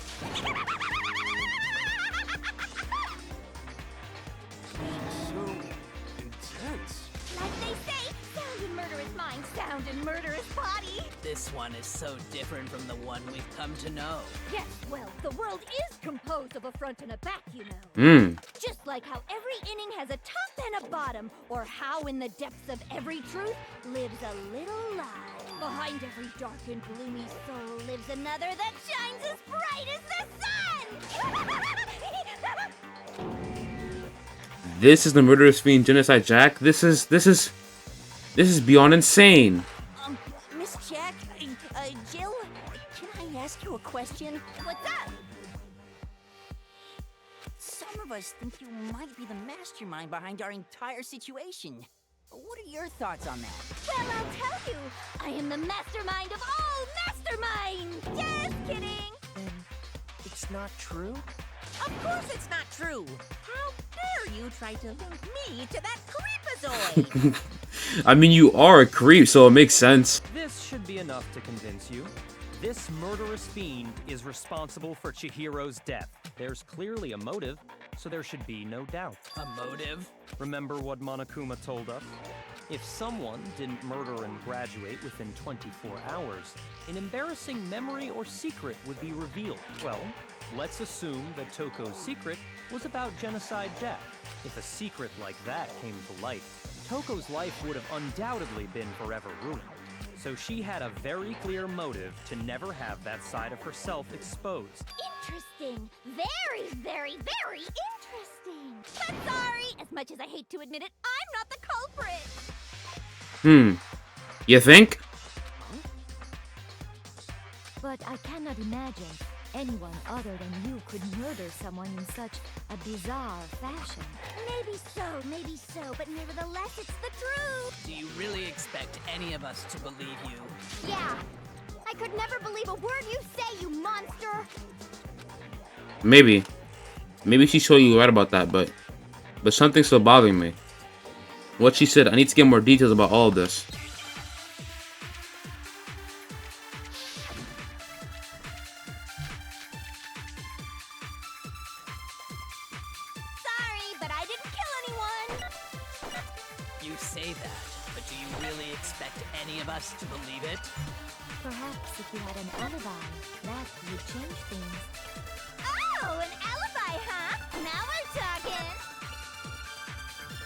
So intense. Like they say, sound in murderous mind, sound in murderous body. This one is so different from the one we've come to know. Yes, well, the world is composed of a front and a back, you know. Just like how every inning has a top and a bottom, or how in the depths of every truth lives a little lie. Behind every dark and gloomy soul lives another that shines as bright as the sun! This is the murderous fiend Genocide Jack. This is beyond insane. Miss Jack, Jill, can I ask you a question? What's up? Some of us think you might be the mastermind behind our entire situation. What are your thoughts on that? Well, I'll tell you. I am the mastermind of all masterminds! Just kidding! Then it's not true? Of course it's not true. How dare you try to link me to that creepazoid? I mean, you are a creep, so it makes sense. This should be enough to convince you. This murderous fiend is responsible for Chihiro's death. There's clearly a motive, so there should be no doubt. A motive? Remember what Monokuma told us? If someone didn't murder and graduate within 24 hours, an embarrassing memory or secret would be revealed. Well, let's assume that Toko's secret was about Genocide Jack. If a secret like that came to light, Toko's life would have undoubtedly been forever ruined. So she had a very clear motive to never have that side of herself exposed. Interesting. Very, very, very interesting. But sorry, as much as I hate to admit it, I'm not the culprit. You think? But I cannot imagine anyone other than you could murder someone in such a bizarre fashion. Maybe so, but nevertheless, it's the truth. Do you really expect any of us to believe you? Yeah. I could never believe a word you say, you monster. Maybe she's totally right about that, but something's still bothering me. What she said, I need to get more details about all of this. Sorry, but I didn't kill anyone. You say that, but do you really expect any of us to believe it? Perhaps if you had an alibi, that would change things. Oh, an alibi,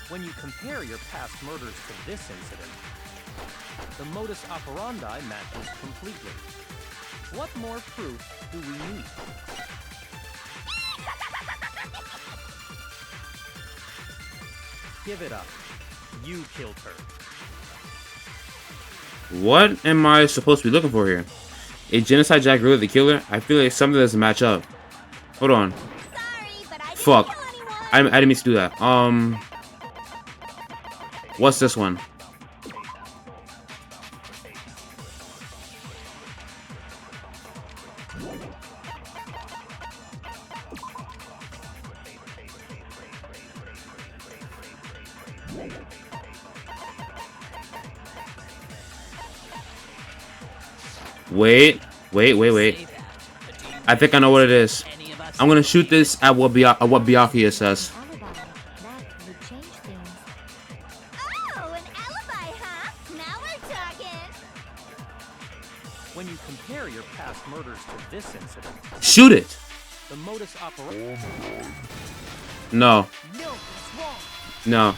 When you compare your past murders to this incident, the modus operandi matches completely. What more proof do we need? Give it up. You killed her. What am I supposed to be looking for here? Is Genocide Jack really the killer? I feel like something doesn't match up. Hold on. Sorry, but I didn't Fuck. kill anyone. I didn't mean to do that. What's this one? Wait. I think I know what it is. I'm gonna shoot this at what Byakuya says. Alibi. That would change things. Oh, an alibi, huh? Now we're talking. When you compare your past murders to this incident, Shoot it! the modus operandi... No. No, it's wrong. No.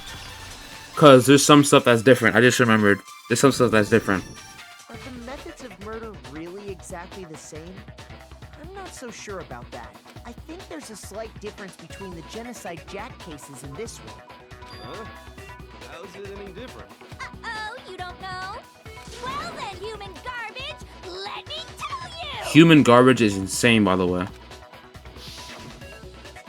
Cause there's some stuff that's different. I just remembered. There's some stuff that's different. Are the methods of murder really exactly the same? I'm not so sure about that. I think there's a slight difference between the Genocide Jack cases and this one. Huh? How's it any different? Uh-oh, you don't know? Well then, human garbage, let me tell you! Human garbage is insane, by the way.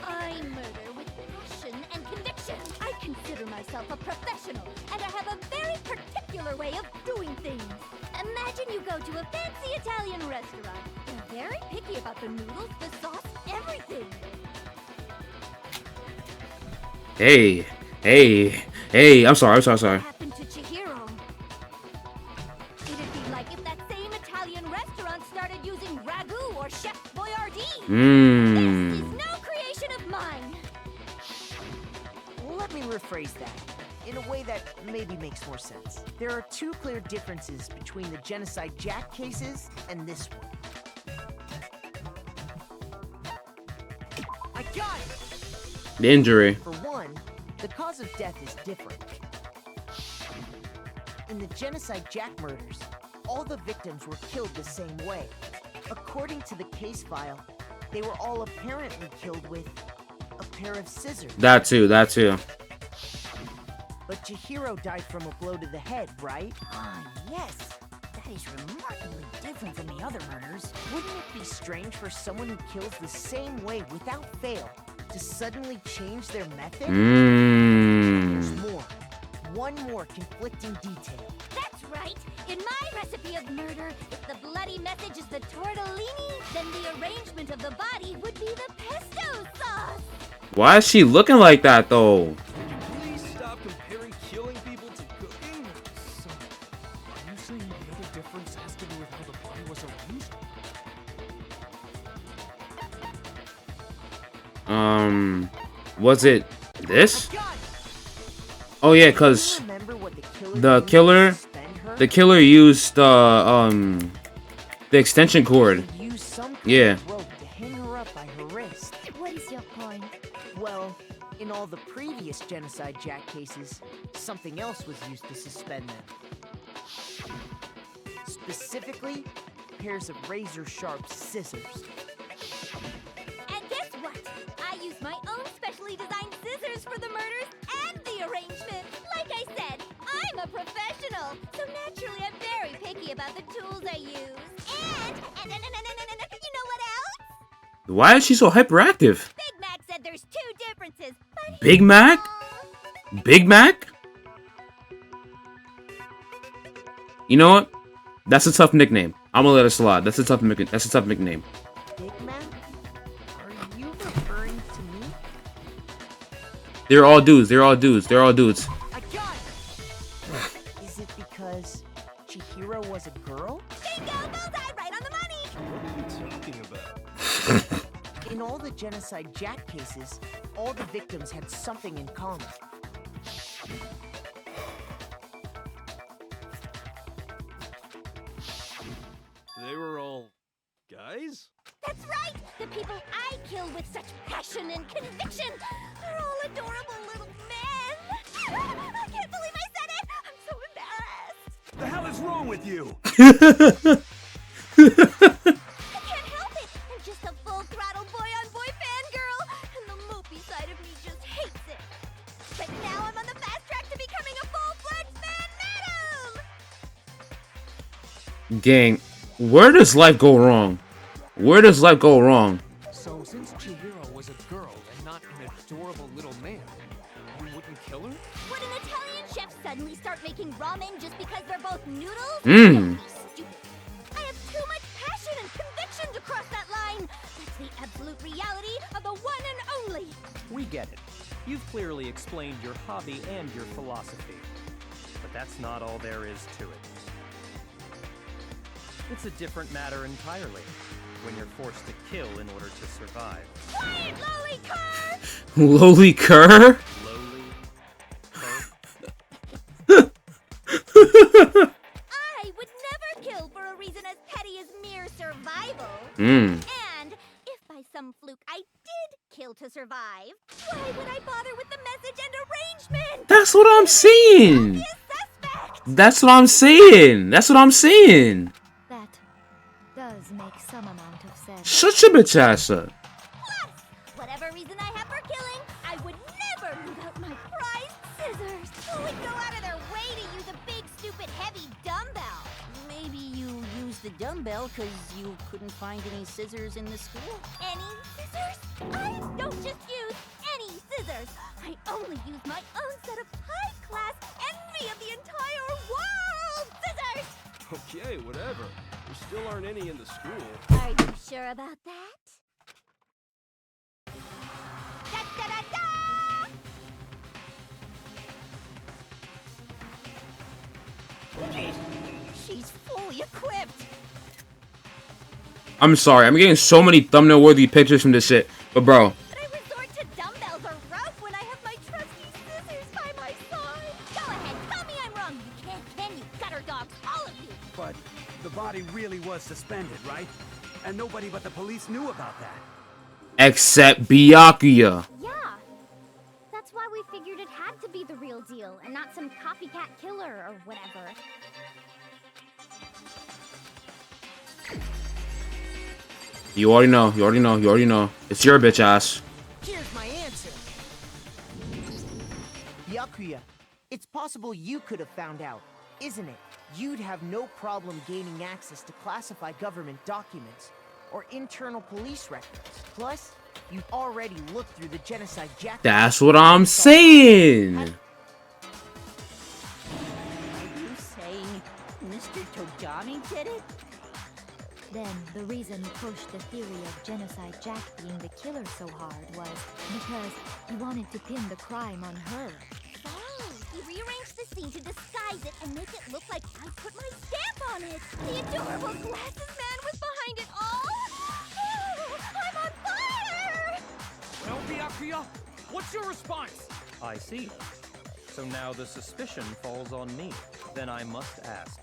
I murder with passion and conviction. I consider myself a professional, and I have a very particular way of doing things. Imagine you go to a fancy Italian restaurant. They're very picky about the noodles, the sauce, everything. Hey, I'm sorry. What happened to Chihiro? It'd be like if that same Italian restaurant started using ragu or Chef Boyardee. This is no creation of mine. Let me rephrase that in a way that maybe makes more sense. There are two clear differences between the Genocide Jack cases and this one. I got it! The injury. For one, the cause of death is different. In the Genocide Jack murders, all the victims were killed the same way. According to the case file, they were all apparently killed with a pair of scissors. That too. But Chihiro died from a blow to the head, right? Ah, yes. That is remarkably different than the other murders. Wouldn't it be strange for someone who kills the same way without fail to suddenly change their method? There's more. One more conflicting detail. That's right. In my recipe of murder, if the bloody message is the tortellini, then the arrangement of the body would be the pesto sauce. Why is she looking like that though? Please stop comparing killing people to cooking. So, are you saying the other difference has to do with how the body was arranged? Was it this? Oh yeah, cause the killer used the extension cord. Yeah. Rope to hang her up by her wrist. What is your point? Well, in all the previous Genocide Jack cases, something else was used to suspend them. Specifically, pairs of razor-sharp scissors. And guess what? I used my own specially designed scissors for the murders and the arrangement. Like I said, I'm a professional, so naturally I'm very picky about the tools I use. And you know what else? Why is she so hyperactive? Big Mac said there's two differences, but Big Mac? Big Mac? You know what? That's a tough nickname. I'm gonna let it slide. That's a tough nickname. Big Mac? Are you referring to me? They're all dudes. I got it! Is it because Chihiro was a girl? bingo, bullseye, right on the money. What are you talking about? In all the Genocide Jack cases, all the victims had something in common. They were all guys? That's right! The people I kill with such passion and conviction are all adorable little men! I can't believe I said it! I'm so embarrassed! The hell is wrong with you? I can't help it! I'm just a full-throttle boy-on-boy fangirl, and the mopey side of me just hates it. But now I'm on the fast track to becoming a full-fledged fan madam! Gang, where does life go wrong? Where does life go wrong? So, since Chihiro was a girl and not an adorable little man, you wouldn't kill her? Would an Italian chef suddenly start making ramen just because they're both noodles? Mmm. Don't be stupid. I have too much passion and conviction to cross that line. That's the absolute reality of the one and only. We get it. You've clearly explained your hobby and your philosophy. But that's not all there is to it. It's a different matter entirely when you're forced to kill in order to survive. Quiet, lowly cur! Lowly cur? Lowly cur? I would never kill for a reason as petty as mere survival. Hmm. And if by some fluke I did kill to survive, why would I bother with the message and arrangement? That's what I'm saying. Obvious suspect. That's what I'm saying. That's what I'm saying. That does make some amount of sense. Shut your bitch ass up. Plus, whatever reason I have for killing, I would never leave out my prized scissors. Who would go out of their way to use a big, stupid, heavy dumbbell? Maybe you used the dumbbell because you couldn't find any scissors in the school? Any scissors? I don't just use any scissors. I only use my own set of high-class envy of the entire world scissors! Okay, whatever. There still aren't any in the school. Are you sure about that? Da-da-da-da! She's fully equipped. I'm sorry. I'm getting so many thumbnail-worthy pictures from this shit. But bro, But I resort to dumbbells or rope when I have my trusty scissors by my side. Go ahead, tell me I'm wrong. You can't, can you? Gutter dogs, all of you. But the body really was suspended, right? And nobody but the police knew about that. except Byakuya. Yeah. That's why we figured it had to be the real deal and not some copycat killer or whatever. You already know. You already know. You already know. It's your bitch ass. Here's my answer. Byakuya, it's possible you could have found out, isn't it? You'd have no problem gaining access to classified government documents or internal police records. Plus, you've already looked through the genocide jacket. That's what I'm saying. Are you saying Mr. Togami did it? Then the reason he pushed the theory of Genocide Jack being the killer so hard was because he wanted to pin the crime on her. Oh, he rearranged the scene to disguise it and make it look like I put my stamp on it. The adorable glasses man was behind it all. Oh, I'm on fire! Well, Byakuya, what's your response? I see. So now the suspicion falls on me. Then I must ask,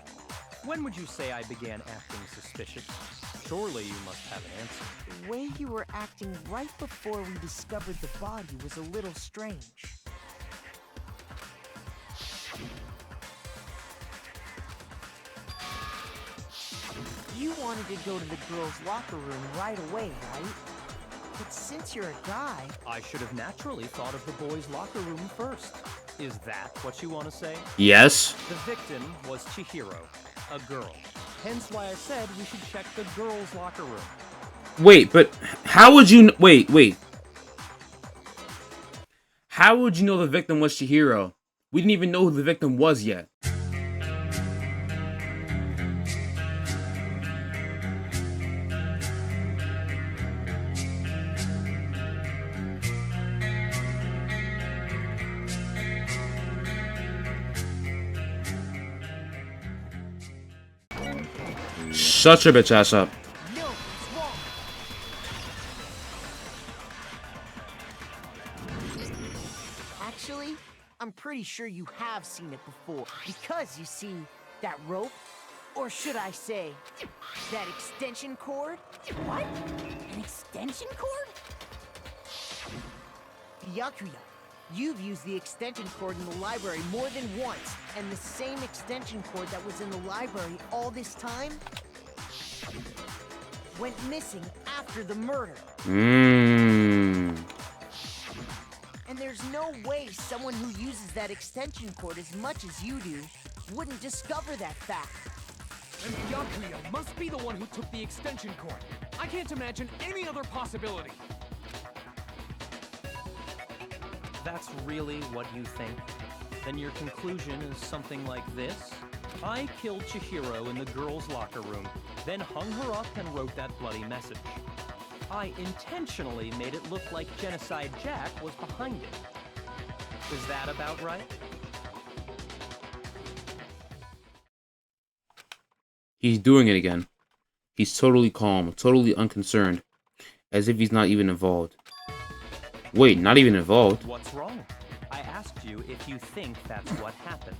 when would you say I began acting suspicious? Surely you must have an answer. The way you were acting right before we discovered the body was a little strange. You wanted to go to the girls' locker room right away, right? But since you're a guy... I should have naturally thought of the boys' locker room first. Is that what you want to say? Yes. The victim was Chihiro, a girl. Hence why I said we should check the girls' locker room. Wait, but how would you... Wait. How would you know the victim was Chihiro? We didn't even know who the victim was yet. Shut your bitch ass up. No, it's wrong. Actually, I'm pretty sure you have seen it before. Because, you see, that rope, or should I say, that extension cord? What? An extension cord? Byakuya, You've used the extension cord in the library more than once, and the same extension cord that was in the library all this time went missing after the murder. Mmm. And there's no way someone who uses that extension cord as much as you do wouldn't discover that fact. And Byakuya must be the one who took the extension cord. I can't imagine any other possibility. That's really what you think? Then your conclusion is something like this? I killed Chihiro in the girls' locker room, then hung her up and wrote that bloody message. I intentionally made it look like Genocide Jack was behind it. Is that about right? He's doing it again. He's totally calm, totally unconcerned, as if he's not even involved. Wait, not even involved? What's wrong? I asked you if you think that's what happened.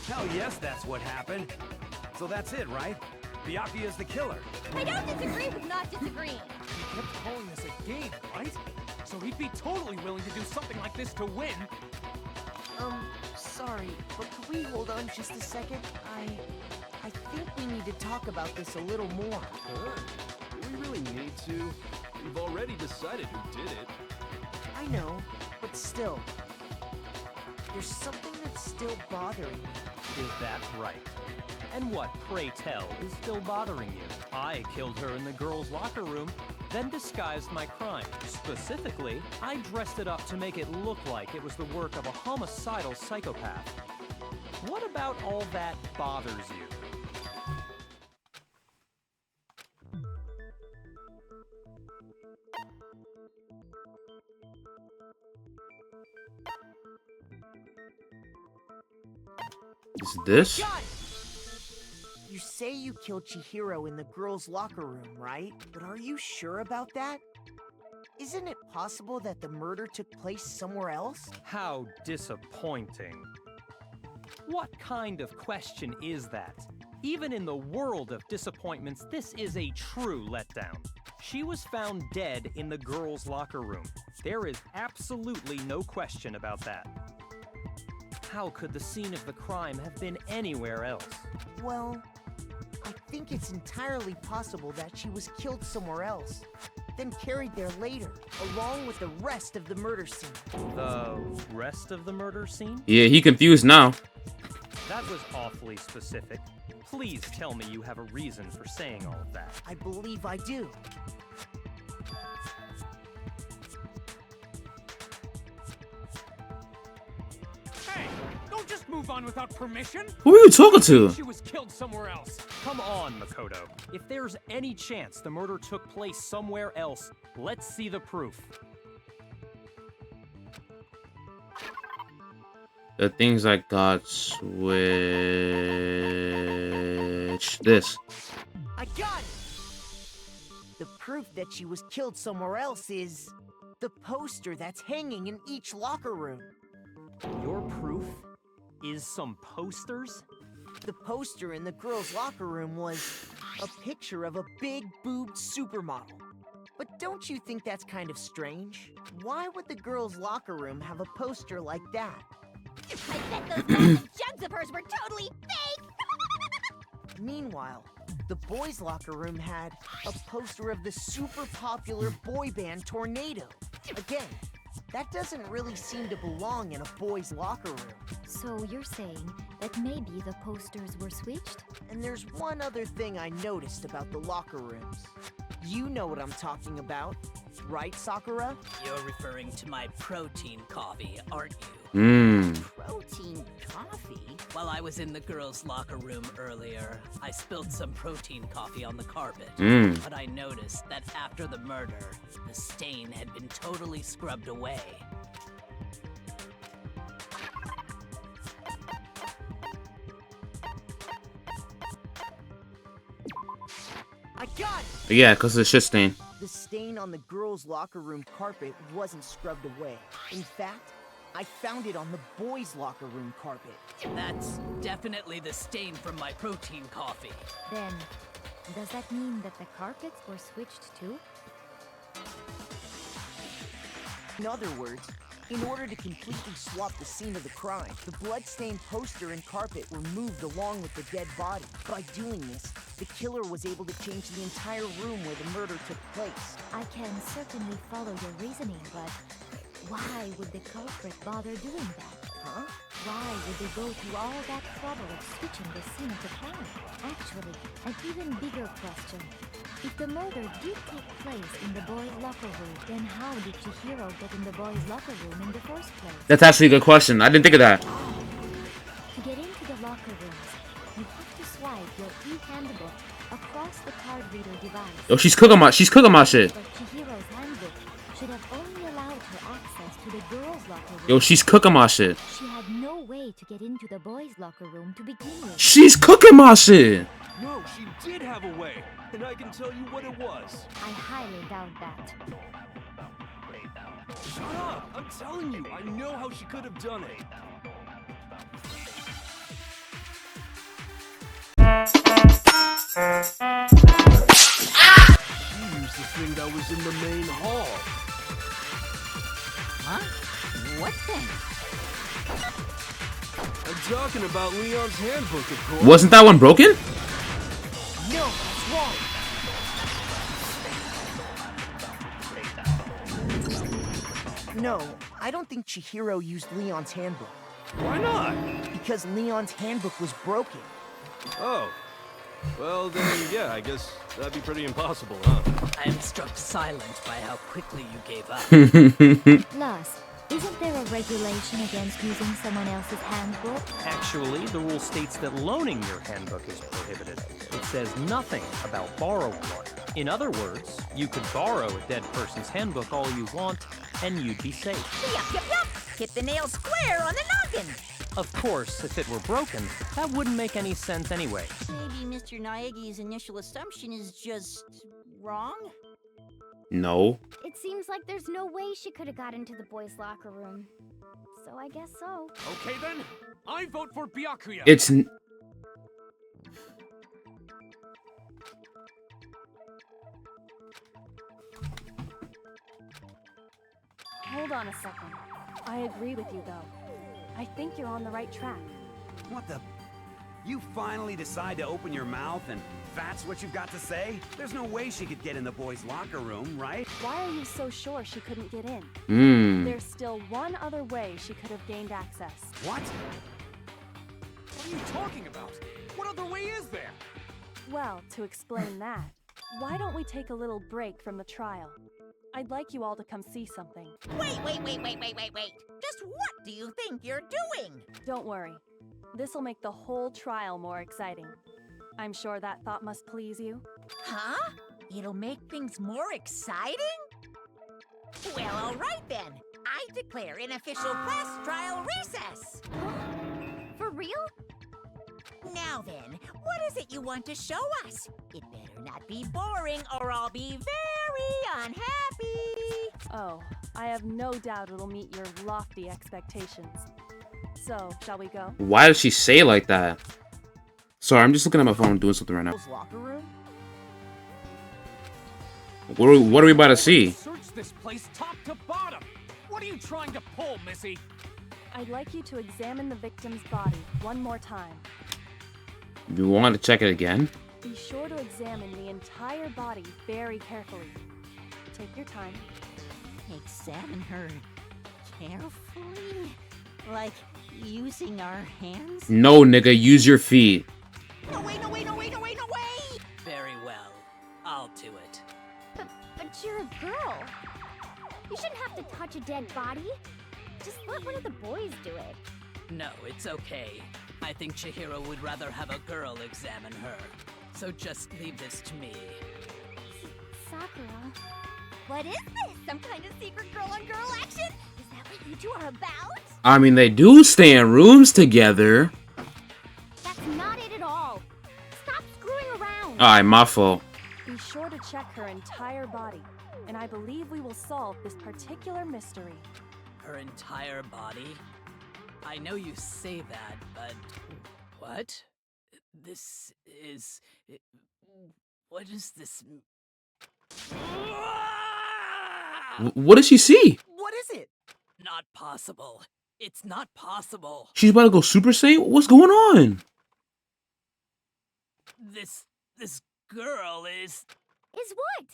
Hell yes, that's what happened. So that's it, right? Byakuya's the killer. I don't disagree with not disagreeing. He kept calling this a game, right? So he'd be totally willing to do something like this to win. Sorry, but could we hold on just a second? I think we need to talk about this a little more. Do we really need to? We've already decided who did it. I know, but still. There's something that's still bothering me. Is that right? And what, pray tell, is still bothering you? I killed her in the girls' locker room, then disguised my crime. Specifically, I dressed it up to make it look like it was the work of a homicidal psychopath. What about all that bothers you? Is this? You say you killed Chihiro in the girls' locker room, right? But are you sure about that? Isn't it possible that the murder took place somewhere else? How disappointing. What kind of question is that? Even in the world of disappointments, this is a true letdown. She was found dead in the girls' locker room. There is absolutely no question about that. How could the scene of the crime have been anywhere else? Well, I think it's entirely possible that she was killed somewhere else, then carried there later, along with the rest of the murder scene. The rest of the murder scene? Yeah, he confused now. That was awfully specific. Please tell me you have a reason for saying all of that. I believe I do. Hey, don't just move on without permission. Who are you talking to? She was killed somewhere else. Come on, Makoto. If there's any chance the murder took place somewhere else, let's see the proof. The things I got switch. This. I got it! The proof that she was killed somewhere else is the poster that's hanging in each locker room. Your proof is some posters? The poster in the girls' locker room was a picture of a big-boobed supermodel. But don't you think that's kind of strange? Why would the girls' locker room have a poster like that? I bet those massive jugs of hers were totally fake! Meanwhile, the boys' locker room had a poster of the super popular boy band Tornado. Again, that doesn't really seem to belong in a boys' locker room. So you're saying that maybe the posters were switched? And there's one other thing I noticed about the locker rooms. You know what I'm talking about, right, Sakura? You're referring to my protein coffee, aren't you? Protein coffee? While I was in the girls' locker room earlier, I spilled some protein coffee on the carpet. But I noticed that after the murder, the stain had been totally scrubbed away. I got it! Yeah, because of the shit stain. The stain on the girls' locker room carpet wasn't scrubbed away. In fact, I found it on the boys' locker room carpet. That's definitely the stain from my protein coffee. Then, does that mean that the carpets were switched too? In other words, In order to completely swap the scene of the crime, the blood-stained poster and carpet were moved along with the dead body. By doing this, the killer was able to change the entire room where the murder took place. I can certainly follow your reasoning, but why would the culprit bother doing that? Huh? Why would they go through all that trouble of switching the scene of the crime? Actually, an even bigger question. If the murder did take place in the boys' locker room, then how did Chihiro get in the boys' locker room in the first place? That's actually a good question. I didn't think of that. To get into the locker rooms, you have to swipe your e-handbook across the card reader device. Yo, she's cooking my shit. But Chihiro's handbook should have only allowed her access to the girls' locker room. Yo, she's cooking my shit. She had no way to get into the boys' locker room to begin with. She's cooking my shit. No, she did have a way, and I can tell you what it was. I highly doubt that. Shut up! I'm telling you, I know how she could have done it. She used the thing that was in the main hall. Huh? What thing? I'm talking about Leon's handbook, of course. Wasn't that one broken? No, that's wrong. No, I don't think Chihiro used Leon's handbook. Why not? Because Leon's handbook was broken. Oh. Well, then, yeah, I guess that'd be pretty impossible, huh? I am struck silent by how quickly you gave up. Plus, isn't there a regulation against using someone else's handbook? Actually, the rule states that loaning your handbook is prohibited. It says nothing about borrowing one. In other words, you could borrow a dead person's handbook all you want, and you'd be safe. Yup, yup, yup! Hit the nail square on the noggin! Of course, if it were broken, that wouldn't make any sense anyway. Maybe Mr. Naegi's initial assumption is just wrong? No. It seems like there's no way she could have got into the boys' locker room. So I guess so. Okay then, I vote for Byakuya. It's Hold on a second. I agree with you, though. I think you're on the right track. What the? You finally decide to open your mouth and that's what you've got to say? There's no way she could get in the boys' locker room, right? Why are you so sure she couldn't get in? There's still one other way she could have gained access. What? What are you talking about? What other way is there? Well, to explain that, why don't we take a little break from the trial? I'd like you all to come see something. Wait! Just what do you think you're doing? Don't worry. This'll make the whole trial more exciting. I'm sure that thought must please you. Huh? It'll make things more exciting? Well, all right then. I declare an official class trial recess. For real? Now then, what is it you want to show us? It better not be boring or I'll be very unhappy. Oh, I have no doubt it'll meet your lofty expectations. So, shall we go? Why does she say it like that? Sorry, I'm just looking at my phone doing something right now. Locker room? What are we about to see? Search this place top to bottom. What are you trying to pull, Missy? I'd like you to examine the victim's body one more time. You want to check it again? Be sure to examine the entire body very carefully. Take your time. Examine her carefully? Like using our hands? No, nigga, use your feet. No way! Very well. I'll do it. But you're a girl. You shouldn't have to touch a dead body. Just let one of the boys do it. No, it's okay. I think Chihiro would rather have a girl examine her. So just leave this to me. Sakura. What is this? Some kind of secret girl-on-girl action? Is that what you two are about? I mean, they do stay in rooms together. That's not it at all. Stop screwing around. Alright, my fault. Be sure to check her entire body, and I believe we will solve this particular mystery. Her entire body? I know you say that, but... What? This is... What is this... What does she see? What is it? Not not possible. It's not possible. She's about to go Super Saiyan? What's going on? This girl is what?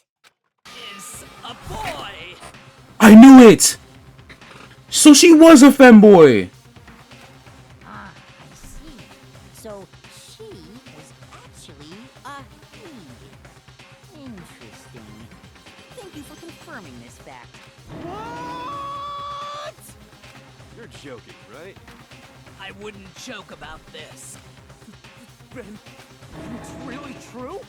Is a boy. I knew it! So she was a femboy! Ah, I see. So she is actually a he. Interesting. Thank you for confirming this fact. What? You're joking, right? I wouldn't joke about this. Ben, it's really true?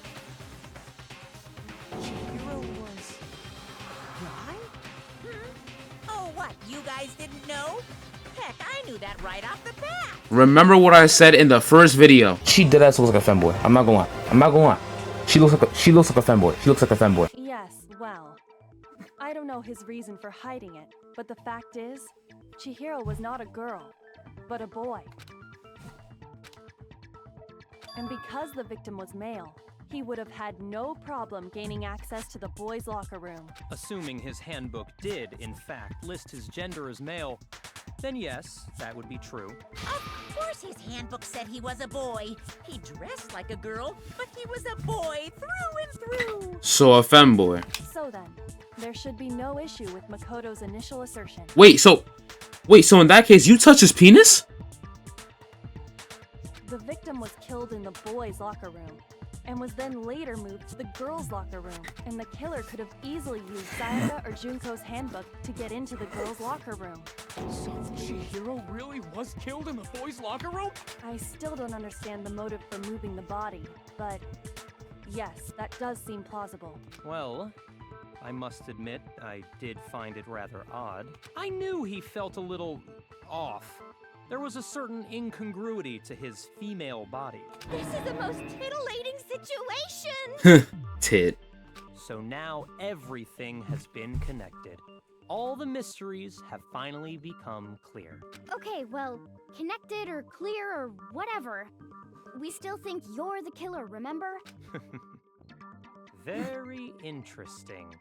Chihiro was a guy? Oh, what? You guys didn't know? Heck, I knew that right off the bat. Remember what I said in the first video. She deadass looks like a femboy. I'm not gonna lie. I'm not gonna lie. She looks like a femboy. She looks like a femboy. Yes, well, I don't know his reason for hiding it, but the fact is, Chihiro was not a girl, but a boy. And because the victim was male, he would have had no problem gaining access to the boys' locker room. Assuming his handbook did, in fact, list his gender as male, then yes, that would be true. Of course his handbook said he was a boy. He dressed like a girl, but he was a boy through and through. So a femboy. So then, there should be no issue with Makoto's initial assertion. Wait, so in that case, you touch his penis? The victim was killed in the boys' locker room, and was then later moved to the girls' locker room, and the killer could have easily used Sayaka or Junko's handbook to get into the girls' locker room. So Chihiro really was killed in the boys' locker room? I still don't understand the motive for moving the body, but yes, that does seem plausible. Well, I must admit, I did find it rather odd. I knew he felt a little off. There was a certain incongruity to his female body. This is the most titillating situation! Tit. So now everything has been connected. All the mysteries have finally become clear. Okay, well, connected or clear or whatever. We still think you're the killer, remember? Very interesting.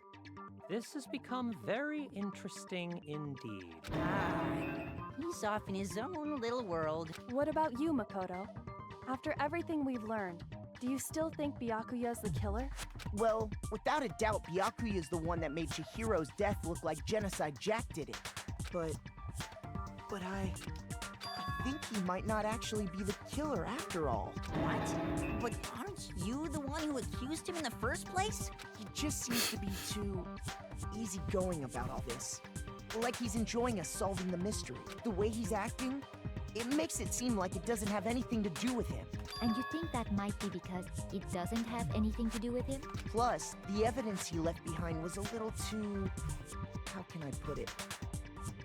This has become very interesting indeed. He's off in his own little world. What about you, Makoto? After everything we've learned, do you still think Byakuya's the killer? Well, without a doubt, Byakuya is the one that made Chihiro's death look like Genocide Jack did it. But I think he might not actually be the killer after all. What? But aren't you the one who accused him in the first place? He just seems to be too easygoing about all this. Like he's enjoying us solving the mystery. The way he's acting, it makes it seem like it doesn't have anything to do with him. And you think that might be because it doesn't have anything to do with him? Plus, the evidence he left behind was a little too... how can I put it?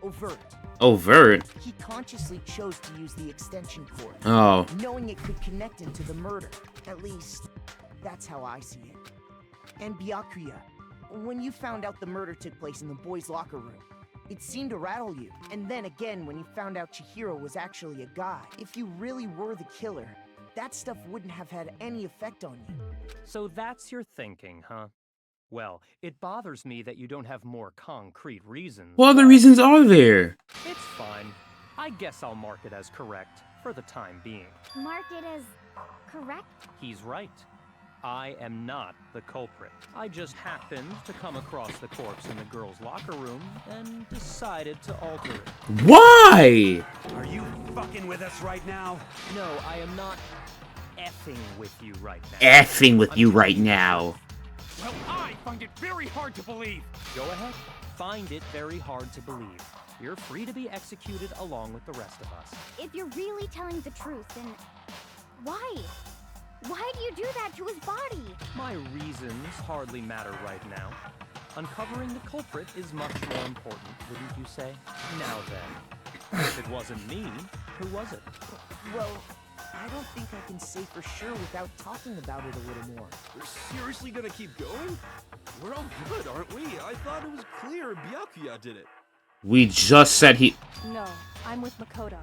Overt. Overt? He consciously chose to use the extension cord. Oh. Knowing it could connect him to the murder. At least, that's how I see it. And Byakuya, when you found out the murder took place in the boys' locker room, it seemed to rattle you. And then again, when you found out Chihiro was actually a guy. If you really were the killer, that stuff wouldn't have had any effect on you. So that's your thinking, huh? Well, it bothers me that you don't have more concrete reasons. What other reasons are there? It's fine. I guess I'll mark it as correct for the time being. Mark it as correct? He's right. I am not the culprit. I just happened to come across the corpse in the girls' locker room and decided to alter it. Why? Are you fucking with us right now? No, I am not effing with you right now. Effing with you right now. Well, I find it very hard to believe. Go ahead. Find it very hard to believe. You're free to be executed along with the rest of us. If you're really telling the truth, then why? Why do you do that to his body? My reasons hardly matter right now. Uncovering the culprit is much more important, wouldn't you say? Now then, if it wasn't me, who was it? Well, I don't think I can say for sure without talking about it a little more. We're seriously gonna keep going? We're all good, aren't we? I thought it was clear Byakuya did it. We just said he... No, I'm with Makoto.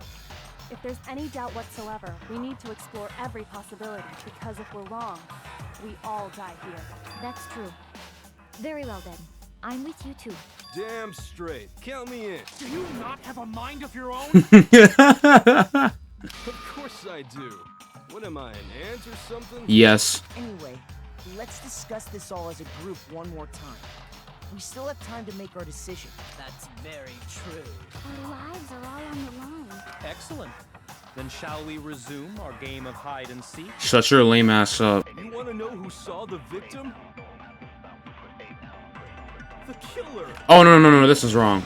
If there's any doubt whatsoever, we need to explore every possibility, because if we're wrong, we all die here. That's true. Very well then. I'm with you too. Damn straight. Count me in. Do you not have a mind of your own? Of course I do. What am I, an ant or something? Yes. Anyway, let's discuss this all as a group one more time. We still have time to make our decision. That's very true. Our lives are all on the line. Excellent. Then shall we resume our game of hide and seek? Shut your lame ass up. You want to know who saw the victim? The killer. Oh, no, this is wrong.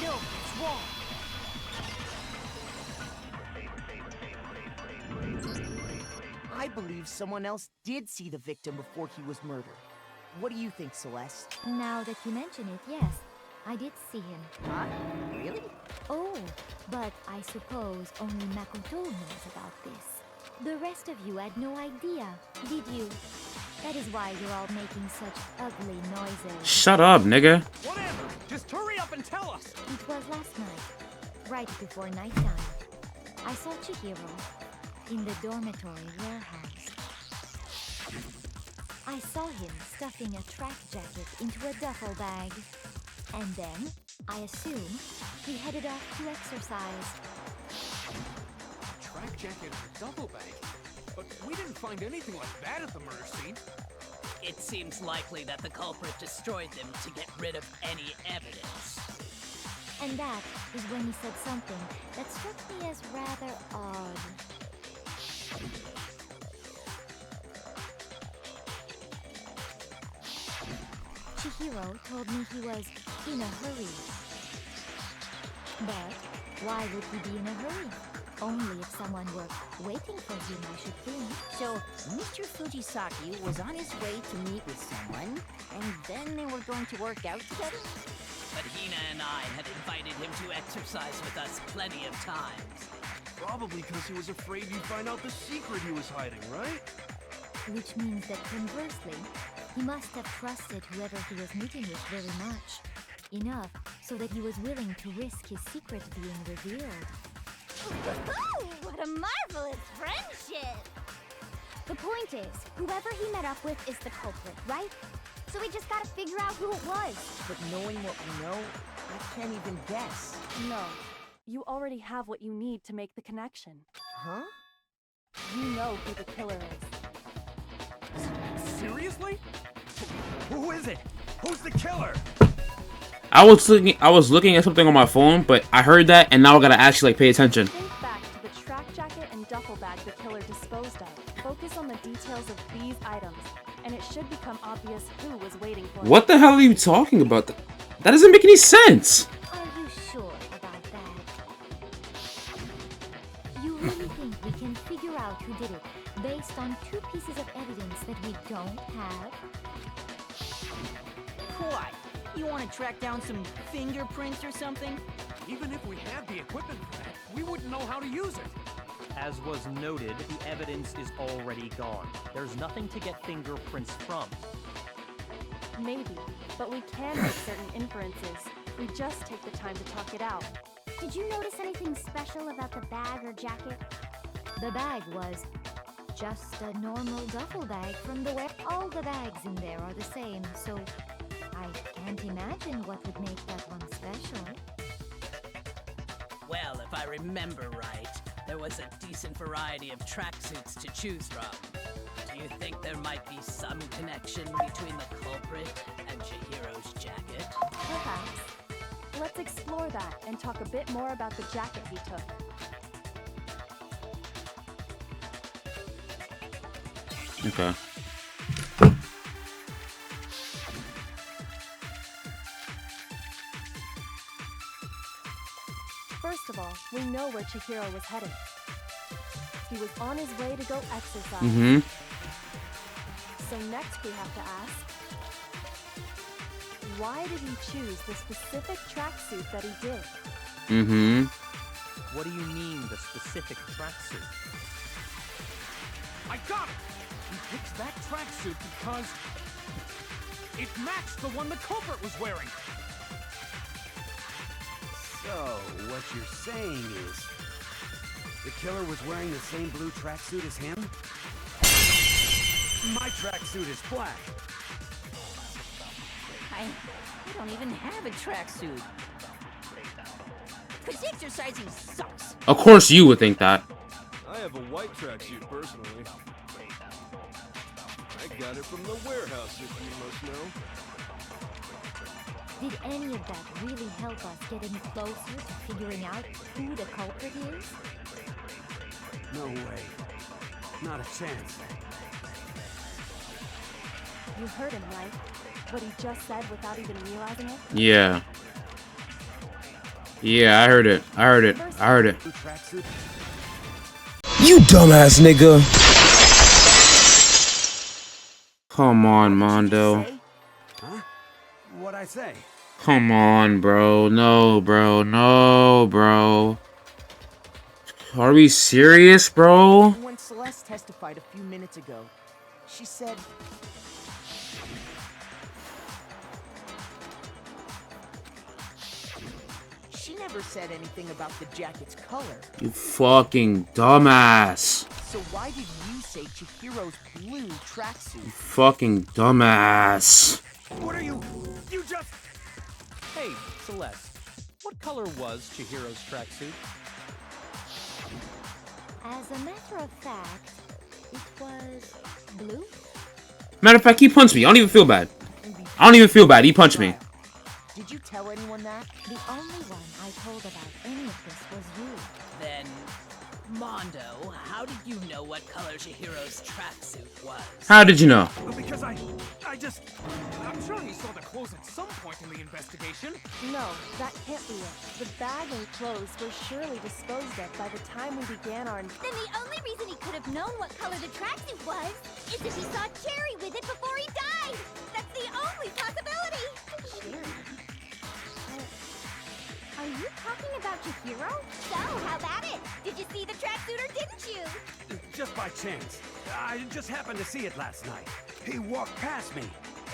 No, it's wrong. I believe someone else did see the victim before he was murdered. What do you think, Celeste? Now that you mention it, yes, I did see him. Huh? Really? Oh, but I suppose only Makoto knows about this. The rest of you had no idea, did you? That is why you're all making such ugly noises. Shut up, nigga. Whatever. Just hurry up and tell us. It was last night, right before nighttime. I saw Chihiro in the dormitory warehouse. I saw him stuffing a track jacket into a duffel bag. And then, I assume, he headed off to exercise. A track jacket and a duffel bag. But we didn't find anything like that at the murder scene. It seems likely that the culprit destroyed them to get rid of any evidence. And that is when he said something that struck me as rather odd. Chihiro told me he was in a hurry. But why would he be in a hurry? Only if someone were waiting for him, I should think. So, Mr. Fujisaki was on his way to meet with someone, and then they were going to work out together? But Hina and I had invited him to exercise with us plenty of times. Probably because he was afraid you'd find out the secret he was hiding, right? Which means that conversely, he must have trusted whoever he was meeting with very much. Enough so that he was willing to risk his secret being revealed. Ooh, what a marvelous friendship! The point is, whoever he met up with is the culprit, right? So we just gotta figure out who it was. But knowing what we know, I can't even guess. No. You already have what you need to make the connection. Huh? You know who the killer is. Seriously? Who is it? Who's the killer? I was looking at something on my phone, but I heard that and now I gotta actually pay attention. Think back to the track jacket and duffel bag the killer disposed of. Focus on the details of these items, and it should become obvious who was waiting for What the hell are you talking about? That doesn't make any sense. Are you sure about that? You really think we can figure out who did it based on two pieces of evidence that we don't have? What? You want to track down some fingerprints or something? Even if we had the equipment for that, we wouldn't know how to use it. As was noted, the evidence is already gone. There's nothing to get fingerprints from. Maybe, but we can make certain inferences. We just take the time to talk it out. Did you notice anything special about the bag or jacket? The bag was just a normal duffel bag from the web. All the bags in there are the same, so I can't imagine what would make that one special. Well, if I remember right, there was a decent variety of tracksuits to choose from. Do you think there might be some connection between the culprit and Chihiro's jacket? Perhaps. Let's explore that and talk a bit more about the jacket he took. Okay. First of all, we know where Chihiro was heading. He was on his way to go exercise. Mm-hmm. So next we have to ask, why did he choose the specific tracksuit that he did? Mm-hmm. What do you mean, the specific tracksuit? I got it! He picked that tracksuit because it matched the one the culprit was wearing. So, what you're saying is, the killer was wearing the same blue tracksuit as him? My tracksuit is black. I don't even have a tracksuit. Cause exercising sucks. Of course you would think that. I have a white tracksuit personally. I got it from the warehouse, if you must know. Did any of that really help us get any closer to figuring out who the culprit is? No way. Not a chance. You heard him, right? What he just said without even realizing it? Yeah. Yeah, I heard it. I heard it. I heard it. You dumbass nigga. Come on, Mondo. Huh? What'd I say? Come on, bro. No, bro. No, bro. Are we serious, bro? When Celeste testified a few minutes ago, she said... She never said anything about the jacket's color. You fucking dumbass. So why did you say Chihiro's blue tracksuit? You fucking dumbass. What are you? You just... Hey, Celeste. What color was Chihiro's tracksuit? As a matter of fact, it was blue. Matter of fact, he punched me. I don't even feel bad. I don't even feel bad. He punched me. Did you tell anyone that? The only one I told about any of this was you. Then, Mondo, how did you know what color Chihiro's tracksuit was? How did you know? Because I just... I'm sure you saw the clothes at some point in the investigation. No, that can't be it. The bag and clothes were surely disposed of by the time we began our... Then the only reason he could have known what color the tracksuit was is if he saw Cherry with it before he died. That's the only possibility. Cherry? Are you talking about Chihiro? So, how about it? Did you see the tracksuit or didn't you? Just by chance. I just happened to see it last night. He walked past me,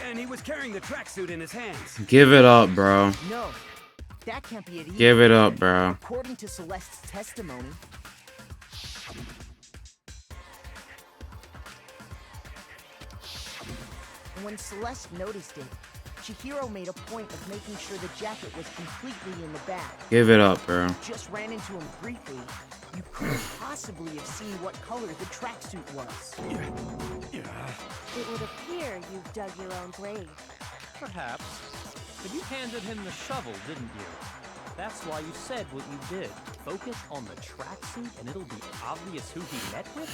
and he was carrying the tracksuit in his hands. Give it up, bro. No, that can't be it either. Give it up, bro. According to Celeste's testimony, when Celeste noticed it, Chihiro made a point of making sure the jacket was completely in the bag. Give it up, bro. Just ran into him briefly. You couldn't possibly have seen what color the tracksuit was. Yeah. It would appear you've dug your own grave. Perhaps. But you handed him the shovel, didn't you? That's why you said what you did. Focus on the tracksuit and it'll be obvious who he met with?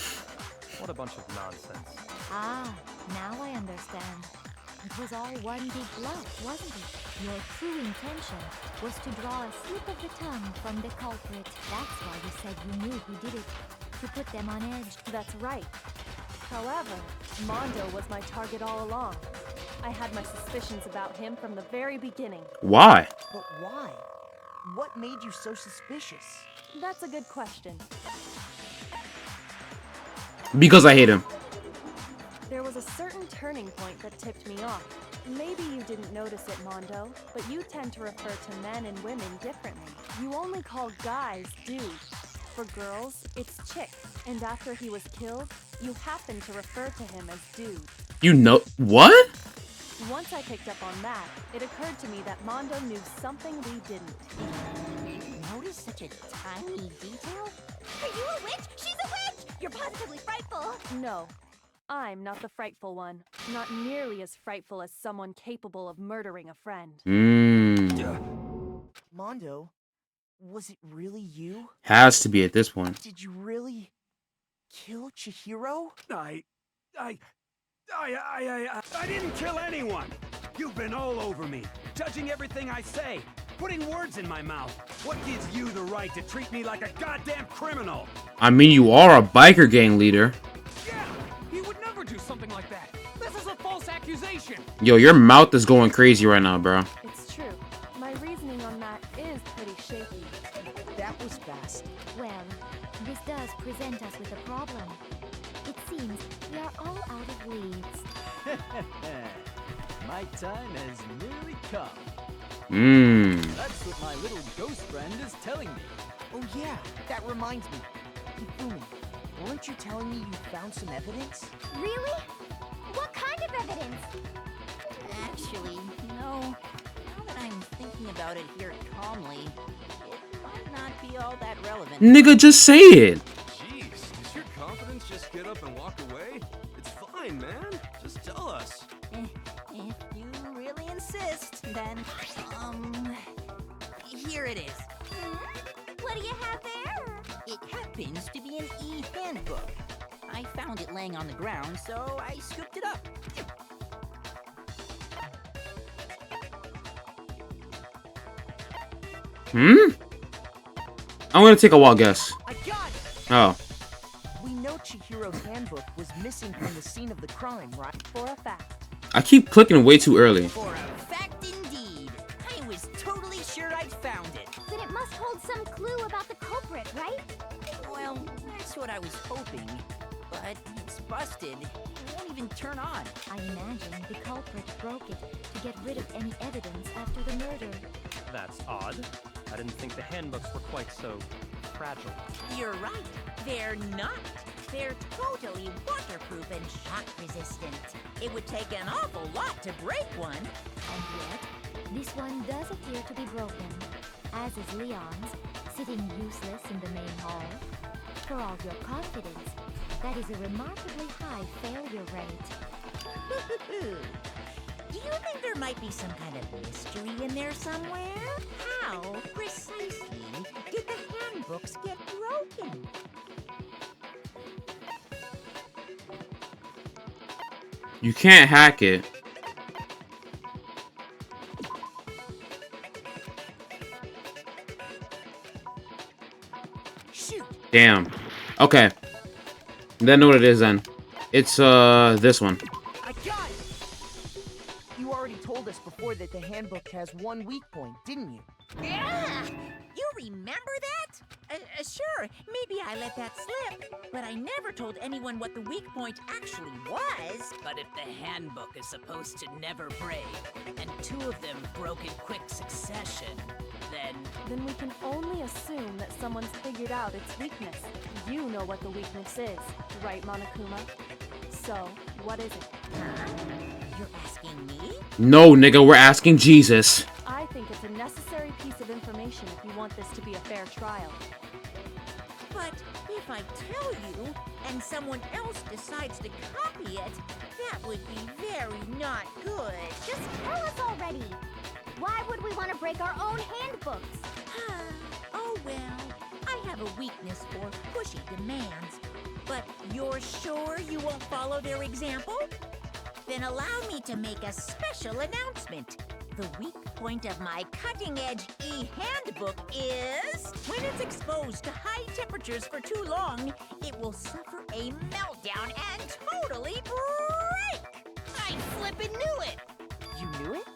What a bunch of nonsense. Ah, now I understand. It was all one big bluff, wasn't it? Your true intention was to draw a slip of the tongue from the culprit. That's why you said you knew who did it. To put them on edge. That's right. However, Mondo was my target all along. I had my suspicions about him from the very beginning. Why? But why? What made you so suspicious? That's a good question. Because I hate him. There was a certain turning point that tipped me off. Maybe you didn't notice it, Mondo, but you tend to refer to men and women differently. You only call guys dudes. For girls, it's chick. And after he was killed, you happen to refer to him as dude. You know what? Once I picked up on that, it occurred to me that Mondo knew something we didn't. Notice such a tiny detail? Are you a witch? She's a witch! You're positively frightful! No. I'm not the frightful one. Not nearly as frightful as someone capable of murdering a friend. Mondo, was it really you? Has to be at this point. Did you really kill Chihiro? I didn't kill anyone! You've been all over me, judging everything I say, putting words in my mouth. What gives you the right to treat me like a goddamn criminal? I mean, you are a biker gang leader. Yeah, he would never do something like that. This is a false accusation. Yo, your mouth is going crazy right now, bro. It's true. My reasoning on that is pretty shaky. That was fast. Well, this does present us with a problem. It seems we are all out of leads. My time has nearly come. That's what my little ghost friend is telling me. Oh yeah, that reminds me. Hifumi, weren't you telling me you found some evidence? Really? What kind of evidence? Actually, no. about it here calmly, it might not be all that relevant. Nigga, just say it. Jeez, does your confidence just get up and walk away? It's fine, man. Just tell us. If you really insist, then, here it is. What do you have there? It happens to be an e-handbook. I found it laying on the ground, so I scooped it up. I'm gonna take a wild guess. I got it! Oh. We know Chihiro's handbook was missing from the scene of the crime, right? For a fact. I keep clicking way too early. For a fact indeed. I was totally sure I'd found it. Then it must hold some clue about the culprit, right? Well, that's what I was hoping. But it's busted. It won't even turn on. I imagine the culprit broke it to get rid of any evidence after the murder. That's odd. I didn't think the handbooks were quite so fragile. You're right. They're not. They're totally waterproof and shock resistant. It would take an awful lot to break one. And yet, this one does appear to be broken, as is Leon's, sitting useless in the main hall. For all your confidence, that is a remarkably high failure rate. Do you think there might be some kind of mystery in there somewhere? How precisely did the handbooks get broken? You can't hack it. Shoot! Damn. Okay. Then know what it is then. It's this one. I got it! You already told us before that the handbook has one weak point, didn't you? Yeah! You remember that? Sure, maybe I let that slip, but I never told anyone what the weak point actually was. But if the handbook is supposed to never break, and two of them broke in quick succession, Then we can only assume that someone's figured out its weakness. You know what the weakness is, right, Monokuma? So, what is it? You're asking me? No, nigga, we're asking Jesus. I think it's a necessary piece of information if you want this to be a fair trial. But if I tell you, and someone else decides to copy it, that would be very not good. Just tell us already. Why would we want to break our own handbooks? Oh well, I have a weakness for pushy demands. But you're sure you won't follow their example? Then allow me to make a special announcement. The weak point of my cutting-edge e-handbook is... when it's exposed to high temperatures for too long, it will suffer a meltdown and totally break! I flippin' knew it! You knew it?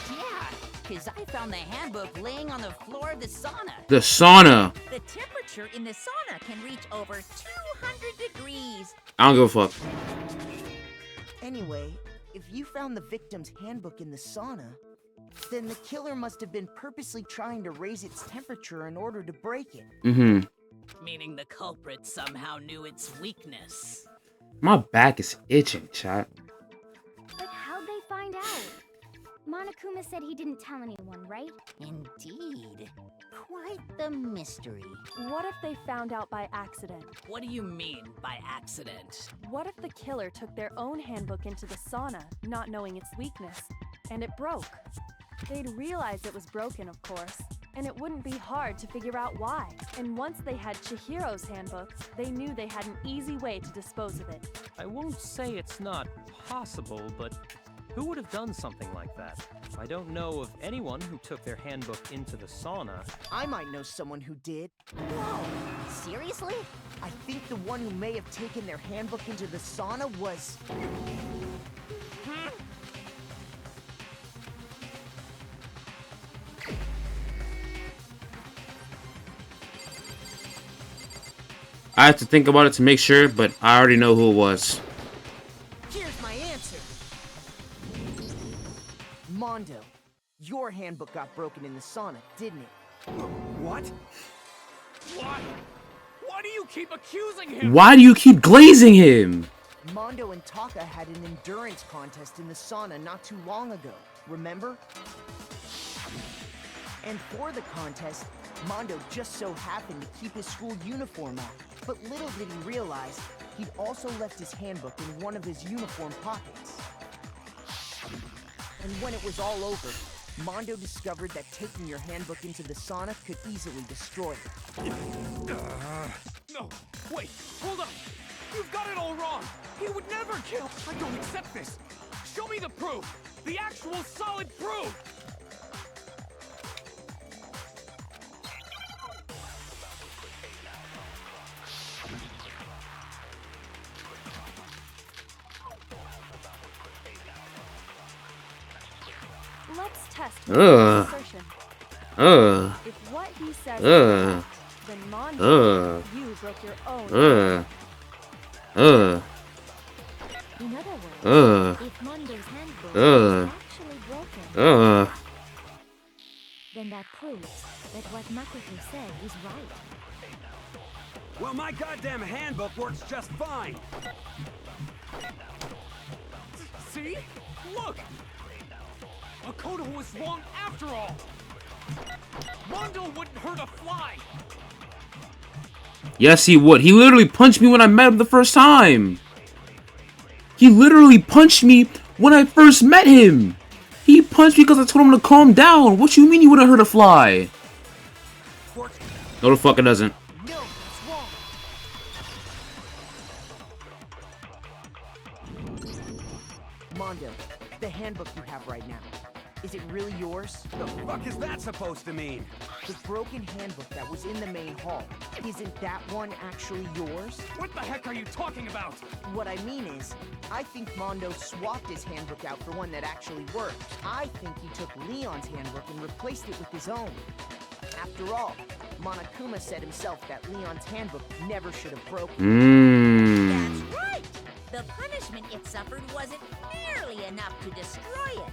Yeah, because I found the handbook laying on the floor of the sauna. The sauna. The temperature in the sauna can reach over 200 degrees. I don't give a fuck. Anyway, if you found the victim's handbook in the sauna, then the killer must have been purposely trying to raise its temperature in order to break it. meaning the culprit somehow knew its weakness. My back is itching, chat. But how'd they find out? Monokuma said he didn't tell anyone, right? Indeed. Quite the mystery. What if they found out by accident? What do you mean by accident? What if the killer took their own handbook into the sauna, not knowing its weakness, and it broke? They'd realize it was broken, of course, and it wouldn't be hard to figure out why. And once they had Chihiro's handbook, they knew they had an easy way to dispose of it. I won't say it's not possible, but who would have done something like that? I don't know of anyone who took their handbook into the sauna. I might know someone who did. Whoa! Seriously? I think the one who may have taken their handbook into the sauna was... I had to think about it to make sure, but I already know who it was. Here's my answer. Mondo, your handbook got broken in the sauna, didn't it? What? Why? Why do you keep accusing him? Why do you keep glazing him? Mondo and Taka had an endurance contest in the sauna not too long ago, remember? And for the contest, Mondo just so happened to keep his school uniform on. But little did he realize, he'd also left his handbook in one of his uniform pockets. And when it was all over, Mondo discovered that taking your handbook into the sauna could easily destroy it. No, wait, hold on. You've got it all wrong. He would never kill. I don't accept this. Show me the proof. The actual solid proof. Let's test his Ugh. assertion. Ugh. If what he says is Ugh. correct, then Mondo, you broke your own. Ugh. Ugh. In other words, Ugh. if Mondo's handbook Ugh. is actually broken, Ugh. then that proves that what Makoto said is right. Well, my goddamn handbook works just fine. See? Look! Makoto was wrong after all! Mondo wouldn't hurt a fly! Yes, he would. He literally punched me when I met him the first time. He literally punched me when I first met him. He punched me because I told him to calm down. What you mean he wouldn't hurt a fly? No, the fuck it doesn't. No, it's wrong. Mondo, the handbook you have right now, is it really yours? The fuck is that supposed to mean? The broken handbook that was in the main hall, isn't that one actually yours? What the heck are you talking about? What I mean is, I think Mondo swapped his handbook out for one that actually worked. I think he took Leon's handbook and replaced it with his own. After all, Monokuma said himself that Leon's handbook never should have broken. That's right! The punishment it suffered wasn't nearly enough to destroy it.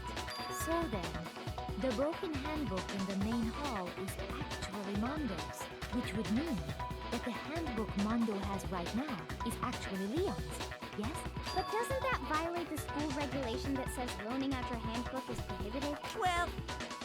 So then, the broken handbook in the main hall is actually Mondo's, which would mean that the handbook Mondo has right now is actually Leon's, yes? But doesn't that violate the school regulation that says loaning out your handbook is prohibited? Well,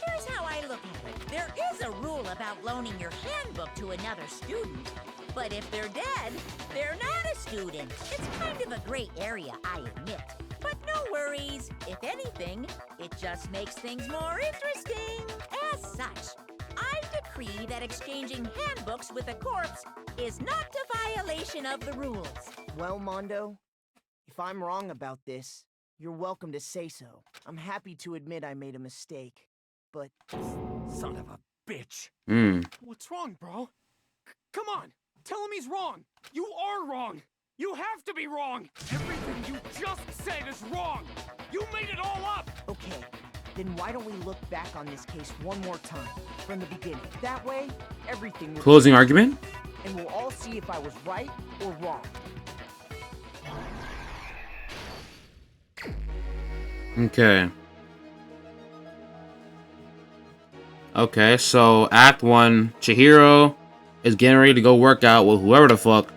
here's how I look at it. There is a rule about loaning your handbook to another student, but if they're dead, they're not a student. It's kind of a gray area, I admit. But no worries. If anything, it just makes things more interesting. As such, I decree that exchanging handbooks with a corpse is not a violation of the rules. Well, Mondo, if I'm wrong about this, you're welcome to say so. I'm happy to admit I made a mistake, but... Son of a bitch. What's wrong, bro? Come on, tell him he's wrong. You are wrong. You have to be wrong. Everything you just said is wrong. You made it all up. Okay, then why don't we look back on this case one more time, from the beginning. That way, everything will... Closing argument? And we'll all see if I was right or wrong. Okay. Okay, so Act 1, Chihiro is getting ready to go work out with whoever the fuck.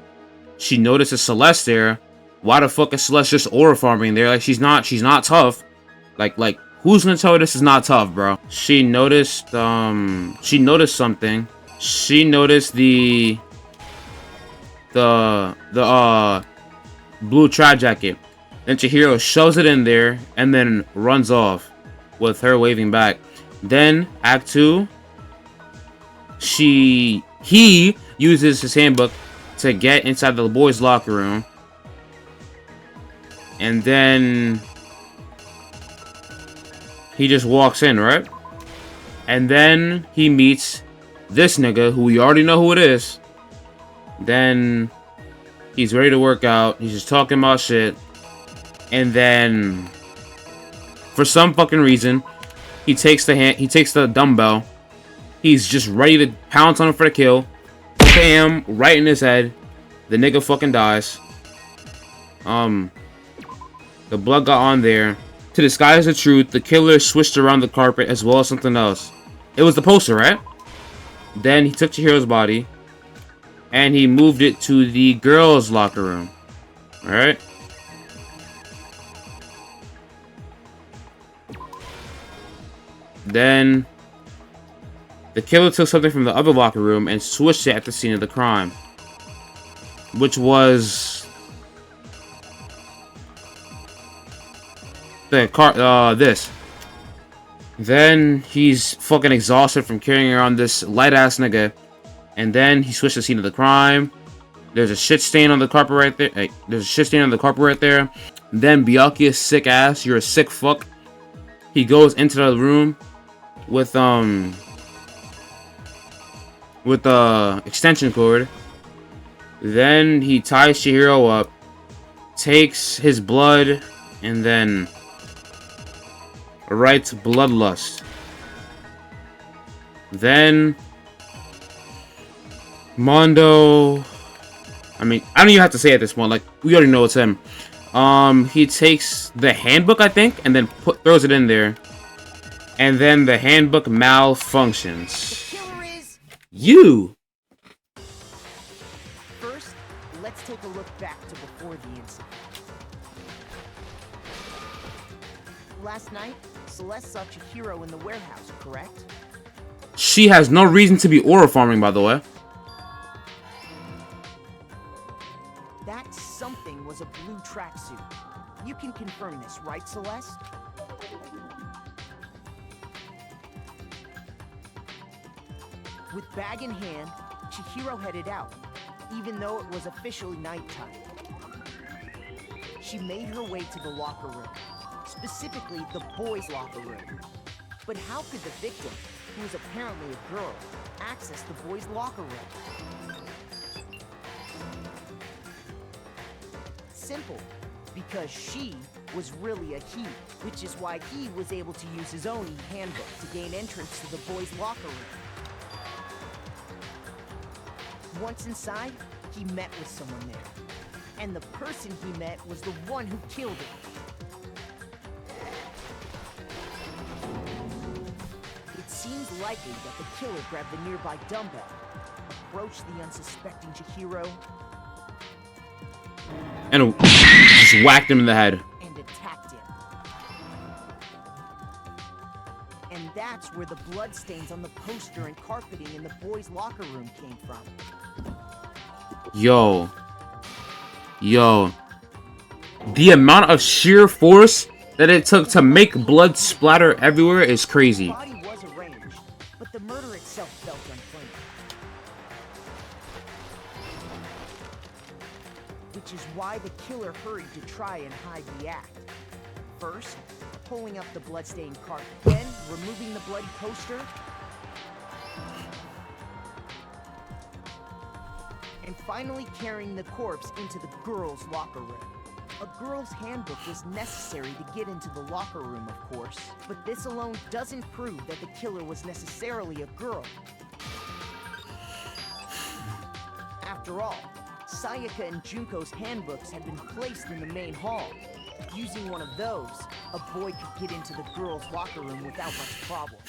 She notices Celeste there. Why the fuck is Celeste just aura farming there? Like, she's not tough. Like, who's gonna tell her this is not tough, bro? She noticed something. She noticed the blue trap jacket. Then Chihiro shoves it in there and then runs off with her waving back. Then Act 2, he uses his handbook to get inside the boys' locker room. And then he just walks in, right? And then he meets this nigga, who we already know who it is. Then he's ready to work out. He's just talking about shit. And then, for some fucking reason, he takes the dumbbell. He's just ready to pounce on him for the kill. Bam! Right in his head. The nigga fucking dies. The blood got on there. To disguise the truth, the killer switched around the carpet as well as something else. It was the poster, right? Then he took Chihiro's body and he moved it to the girls' locker room. Alright? Then The killer took something from the other locker room and switched it at the scene of the crime, which was this. Then he's fucking exhausted from carrying around this light-ass nigga, and then he switched the scene of the crime. There's a shit stain on the carpet right there. Hey, there's a shit stain on the carpet right there. Then Byakuya, sick ass, you're a sick fuck. He goes into the room with the extension cord. Then he ties Chihiro up, takes his blood, and then writes bloodlust. Then Mondo, I mean, I don't even have to say at this point, like, we already know it's him. He takes the handbook, I think, and then throws it in there. And then the handbook malfunctions. The killer is you! First, let's take a look back to before the incident. Last night, Celeste saw Chihiro in the warehouse, correct? She has no reason to be aura farming, by the way. That something was a blue tracksuit. You can confirm this, right, Celeste? With bag in hand, Chihiro headed out, even though it was officially nighttime. She made her way to the locker room, specifically the boys' locker room. But how could the victim, who was apparently a girl, access the boys' locker room? Simple, because she was really a he, which is why he was able to use his own handbook to gain entrance to the boys' locker room. Once inside, he met with someone there, and the person he met was the one who killed him. It seems likely that the killer grabbed the nearby dumbbell, approached the unsuspecting Chihiro, And just whacked him in the head. and attacked him. And that's where the bloodstains on the poster and carpeting in the boys' locker room came from. Yo. The amount of sheer force that it took to make blood splatter everywhere is crazy. The body was arranged, but the murder itself felt unclean. Which is why the killer hurried to try and hide the act. First, pulling up the bloodstained carpet, then removing the bloody poster, and finally carrying the corpse into the girls' locker room. A girl's handbook was necessary to get into the locker room, of course, but this alone doesn't prove that the killer was necessarily a girl. After all, Sayaka and Junko's handbooks had been placed in the main hall. Using one of those, a boy could get into the girls' locker room without much problem.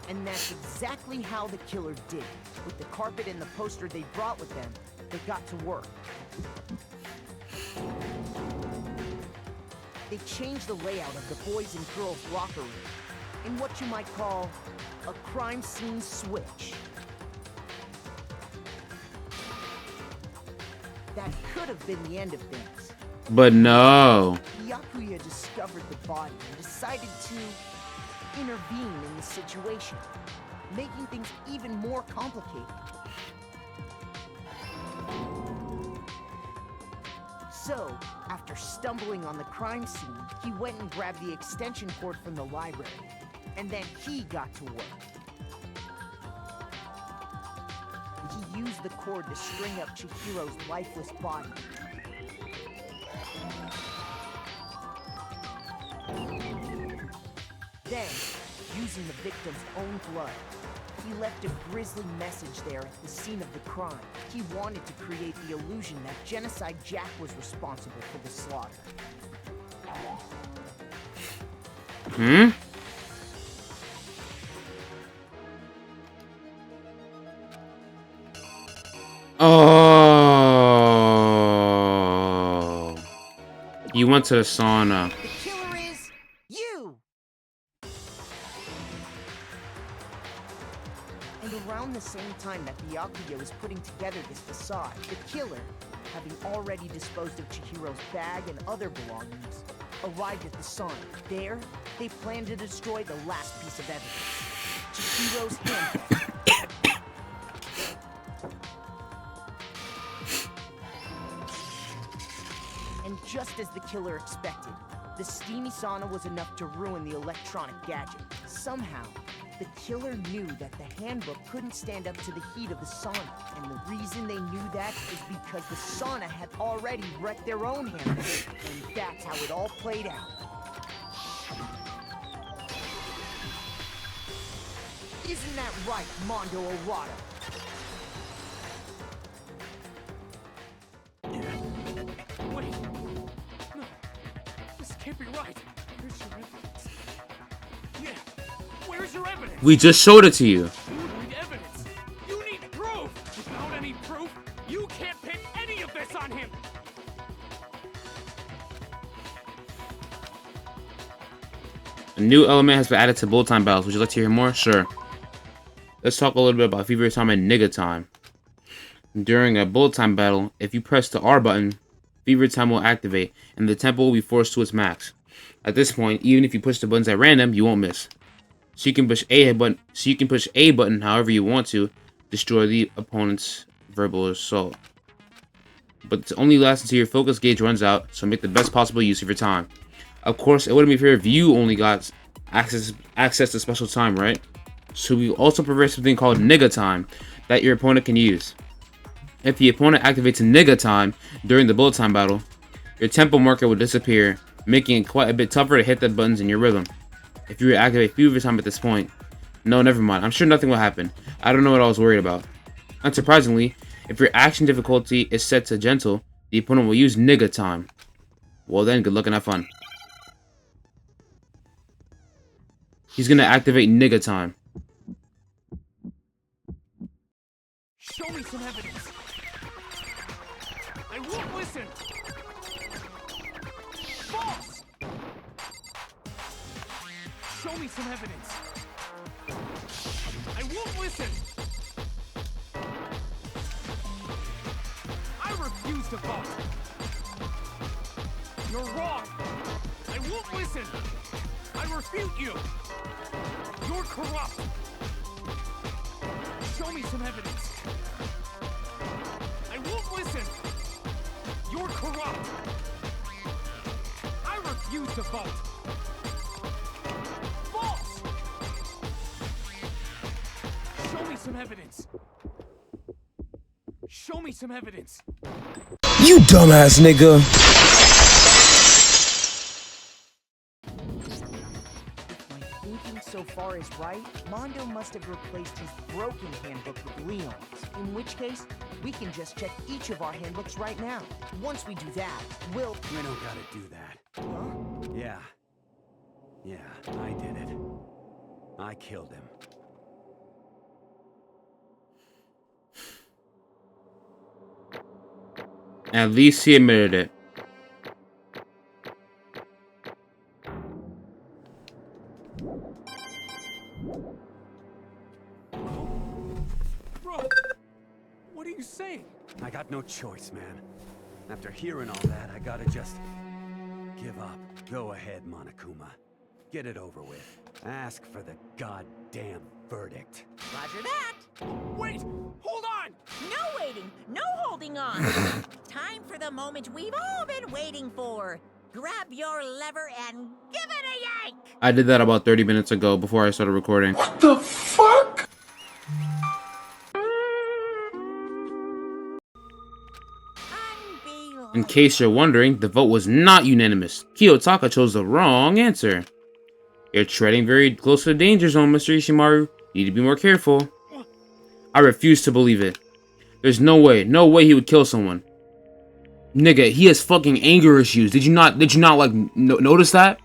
And that's exactly how the killer did. With the carpet and the poster they brought with them, they got to work. They changed the layout of the boys' and girls' locker room in what you might call a crime scene switch. That could have been the end of things. But no. Byakuya discovered the body and decided to intervene in the situation, making things even more complicated. So, after stumbling on the crime scene, he went and grabbed the extension cord from the library, and then he got to work. He used the cord to string up Chihiro's lifeless body. Then, using the victim's own blood, he left a grisly message there at the scene of the crime. He wanted to create the illusion that Genocide Jack was responsible for the slaughter. Hmm? Oh. You went to the sauna. The killer is you! And around the same time that Byakuya was putting together this facade, the killer, having already disposed of Chihiro's bag and other belongings, arrived at the sign. There, they planned to destroy the last piece of evidence, Chihiro's handbook. And just as the killer expected, the steamy sauna was enough to ruin the electronic gadget. Somehow, the killer knew that the handbook couldn't stand up to the heat of the sauna. And the reason they knew that is because the sauna had already wrecked their own handbook. And that's how it all played out. Isn't that right, Mondo Orada? Wait. No. This can't be right. Where's your evidence? Yeah. Where's your evidence? We just showed it to you. You need evidence. You need proof. Without any proof, you can't pin any of this on him. A new element has been added to bullet time battles. Would you like to hear more? Sure. Let's talk a little bit about fever time and nigga time. During a bullet time battle, if you press the R button, fever time will activate, and the tempo will be forced to its max. At this point, even if you push the buttons at random, you won't miss. So you can push A button however you want to destroy the opponent's verbal assault. But it only lasts until your focus gauge runs out, so make the best possible use of your time. Of course, it wouldn't be fair if you only got access to special time, right? So we also provide something called nigga time that your opponent can use. If the opponent activates nigga time during the bullet time battle, your tempo marker will disappear, making it quite a bit tougher to hit the buttons in your rhythm. If you were to activate fever time at this point, no, never mind. I'm sure nothing will happen. I don't know what I was worried about. Unsurprisingly, if your action difficulty is set to gentle, the opponent will use nigga time. Well then, good luck and have fun. He's gonna activate nigga time. Show me some evidence. I won't listen. False. Show me some evidence. I won't listen. I refuse to vote. You're wrong. I won't listen. I refute you. You're corrupt. Show me some evidence. I won't listen. You're corrupt. I refuse to vote. False. Show me some evidence. Show me some evidence. You dumbass nigga. So far is right, Mondo must have replaced his broken handbook with Leon's. In which case, we can just check each of our handbooks right now. Once we do that, we'll... We don't gotta do that. Huh? Yeah, I did it. I killed him. At least he admitted it. Bro, what are you saying? I got no choice, man. After hearing all that, I gotta just give up. Go ahead, Monokuma. Get it over with. Ask for the goddamn verdict. Roger that. Wait! Hold on! No waiting, no holding on. Time for the moment we've all been waiting for. Grab your lever and give it a yank! I did that about 30 minutes ago before I started recording. What the fuck? In case you're wondering, the vote was not unanimous. Kiyotaka chose the wrong answer. You're treading very close to the danger zone, Mr. Ishimaru. You need to be more careful. I refuse to believe it. There's no way he would kill someone. Nigga, he has fucking anger issues. Did you not like notice that?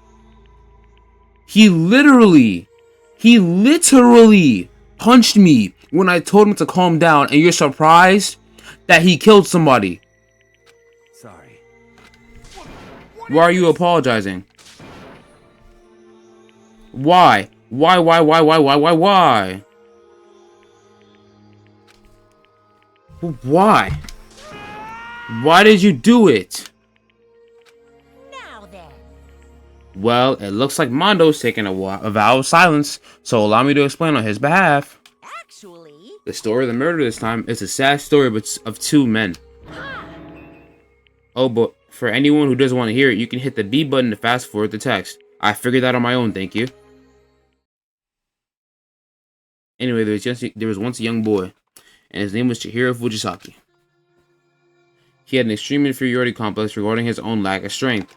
He literally punched me when I told him to calm down, and you're surprised that he killed somebody. Sorry. Why are you apologizing? Why? Why? Why? Why did you do it? Now then. Well, it looks like Mondo's taking a vow of silence, so allow me to explain on his behalf. Actually... The story of the murder this time is a sad story of two men. Oh, but for anyone who doesn't want to hear it, you can hit the B button to fast forward the text. I figured that on my own, thank you. Anyway, there was once a young boy, and his name was Chihiro Fujisaki. He had an extreme inferiority complex regarding his own lack of strength.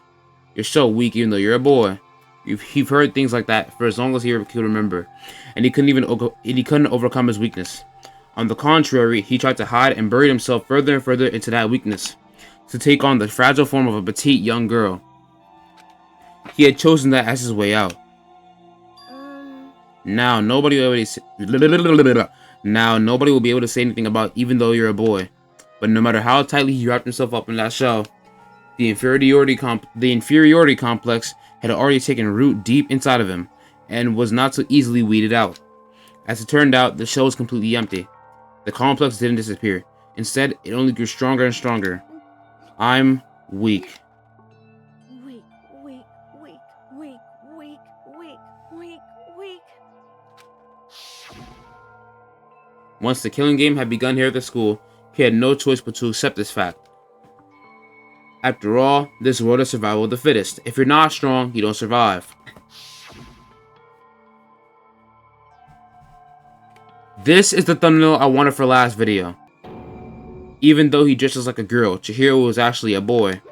You're so weak even though you're a boy. You've heard things like that for as long as he could remember, and he couldn't overcome his weakness. On the contrary, he tried to hide and buried himself further and further into that weakness, to take on the fragile form of a petite young girl. He had chosen that as his way out. Now nobody will be able to say anything about even though you're a boy. But no matter how tightly he wrapped himself up in that shell, the inferiority complex had already taken root deep inside of him and was not so easily weeded out. As it turned out, the shell was completely empty. The complex didn't disappear. Instead, it only grew stronger and stronger. I'm weak. Weak, weak, weak, weak, weak, weak, weak, weak. Once the killing game had begun here at the school, he had no choice but to accept this fact. After all, this world is survival of the fittest. If you're not strong, you don't survive. This is the thumbnail I wanted for last video. Even though he dresses like a girl, Chihiro was actually a boy.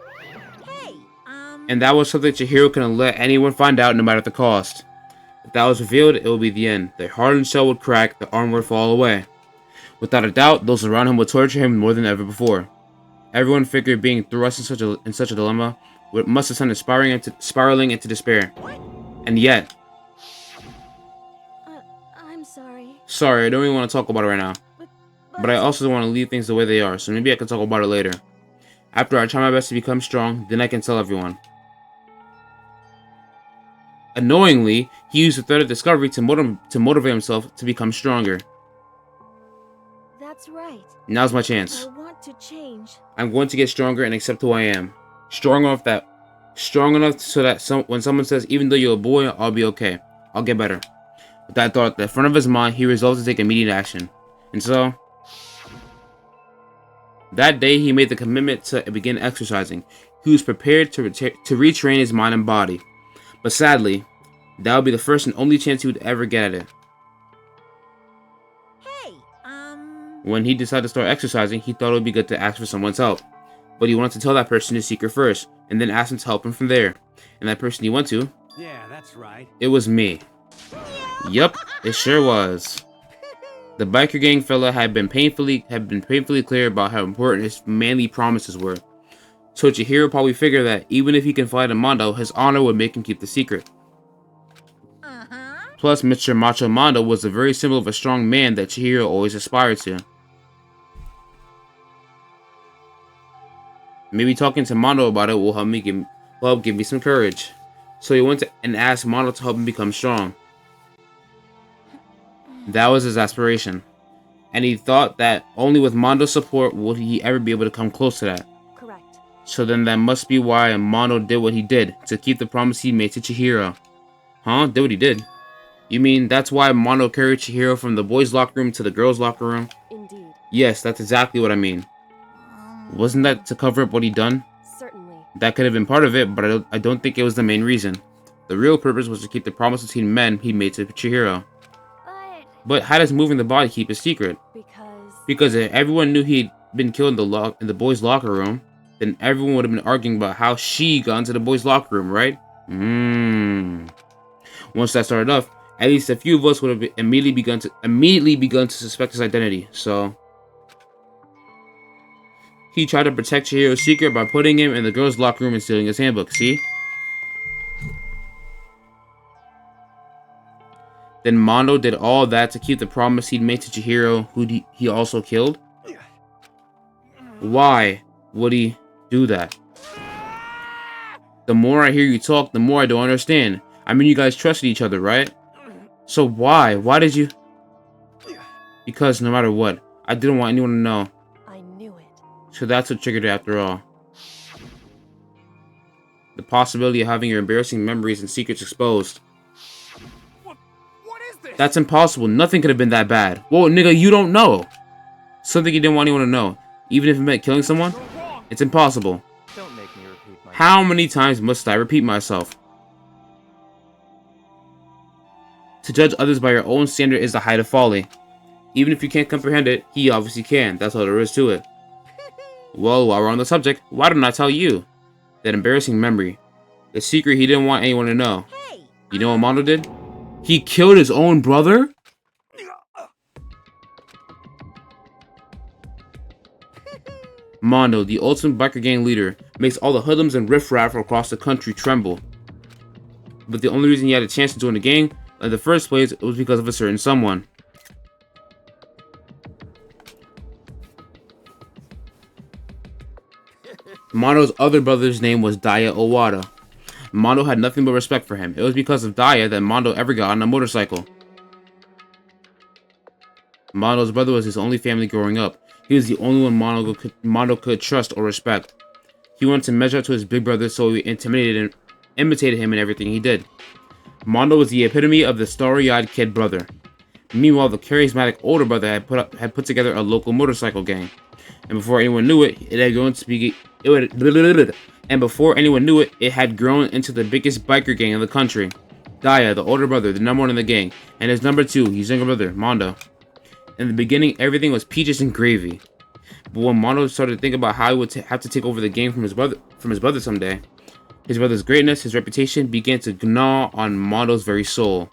And that was something Chihiro couldn't let anyone find out no matter the cost. If that was revealed, it would be the end. The hardened shell would crack, the armor would fall away. Without a doubt, those around him would torture him more than ever before. Everyone figured being thrust in such a dilemma must have sent him spiraling into despair. And yet... I'm sorry. Sorry, I don't even want to talk about it right now. But I also don't want to leave things the way they are, so maybe I can talk about it later. After I try my best to become strong, then I can tell everyone. Annoyingly, he used the threat of discovery to motivate himself to become stronger. That's right. Now's my chance. I want to change. I'm going to get stronger and accept who I am. Strong enough so that when someone says, even though you're a boy, I'll be okay. I'll get better. With that thought at the front of his mind, he resolved to take immediate action. And so, that day he made the commitment to begin exercising. He was prepared to retrain his mind and body. But sadly, that would be the first and only chance he would ever get at it. When he decided to start exercising, he thought it would be good to ask for someone's help. But he wanted to tell that person his secret first, and then ask him to help him from there. And that person he went to... Yeah, that's right. It was me. Yup, it sure was. The biker gang fella had been painfully clear about how important his manly promises were. So Chihiro probably figured that even if he confided in Mondo, his honor would make him keep the secret. Plus, Mr. Macho Mondo was the very symbol of a strong man that Chihiro always aspired to. Maybe talking to Mondo about it will help give me some courage. So he went and asked Mondo to help him become strong. That was his aspiration. And he thought that only with Mondo's support would he ever be able to come close to that. Correct. So then that must be why Mondo did what he did, to keep the promise he made to Chihiro. Huh? Did what he did? You mean that's why Mondo carried Chihiro from the boys' locker room to the girls' locker room? Indeed. Yes, that's exactly what I mean. Wasn't that to cover up what he'd done? Certainly. That could have been part of it, but I don't think it was the main reason. The real purpose was to keep the promise between men he made to Chihiro. But how does moving the body keep it secret? Because if everyone knew he'd been killed in the boys' locker room, then everyone would have been arguing about how she got into the boys' locker room, right? Once that started off, at least a few of us would have immediately begun to suspect his identity. So he tried to protect Chihiro's secret by putting him in the girls' locker room and stealing his handbook. See? Then Mondo did all that to keep the promise he'd made to Chihiro, who he also killed? Why would he do that? The more I hear you talk, the more I don't understand. I mean, you guys trusted each other, right? So why? Why did you? Because no matter what, I didn't want anyone to know. I So that's what triggered it after all. The possibility of having your embarrassing memories and secrets exposed. What is this? That's impossible. Nothing could have been that bad. Whoa, nigga, you don't know. Something you didn't want anyone to know. Even if it meant killing someone? It's impossible. Don't make me repeat myself. How many times must I repeat myself? To judge others by your own standard is the height of folly. Even if you can't comprehend it, he obviously can. That's all there is to it. Well, while we're on the subject, why don't I tell you? That embarrassing memory. The secret he didn't want anyone to know. You know what Mondo did? He killed his own brother? Mondo, the ultimate biker gang leader, makes all the hoodlums and riffraff across the country tremble. But the only reason he had a chance to join the gang in the first place was because of a certain someone. Mondo's other brother's name was Daya Owada. Mondo had nothing but respect for him. It was because of Daya that Mondo ever got on a motorcycle. Mondo's brother was his only family growing up. He was the only one Mondo could trust or respect. He wanted to measure up to his big brother, so he imitated him in everything he did. Mondo was the epitome of the starry-eyed kid brother. Meanwhile, the charismatic older brother had put together a local motorcycle gang. And before anyone knew it, it had grown to be... And before anyone knew it, it had grown into the biggest biker gang in the country. Daya, the older brother, the number one in the gang, and his number two, his younger brother, Mondo. In the beginning, everything was peaches and gravy. But when Mondo started to think about how he would have to take over the game from his brother someday, his brother's greatness, his reputation, began to gnaw on Mondo's very soul.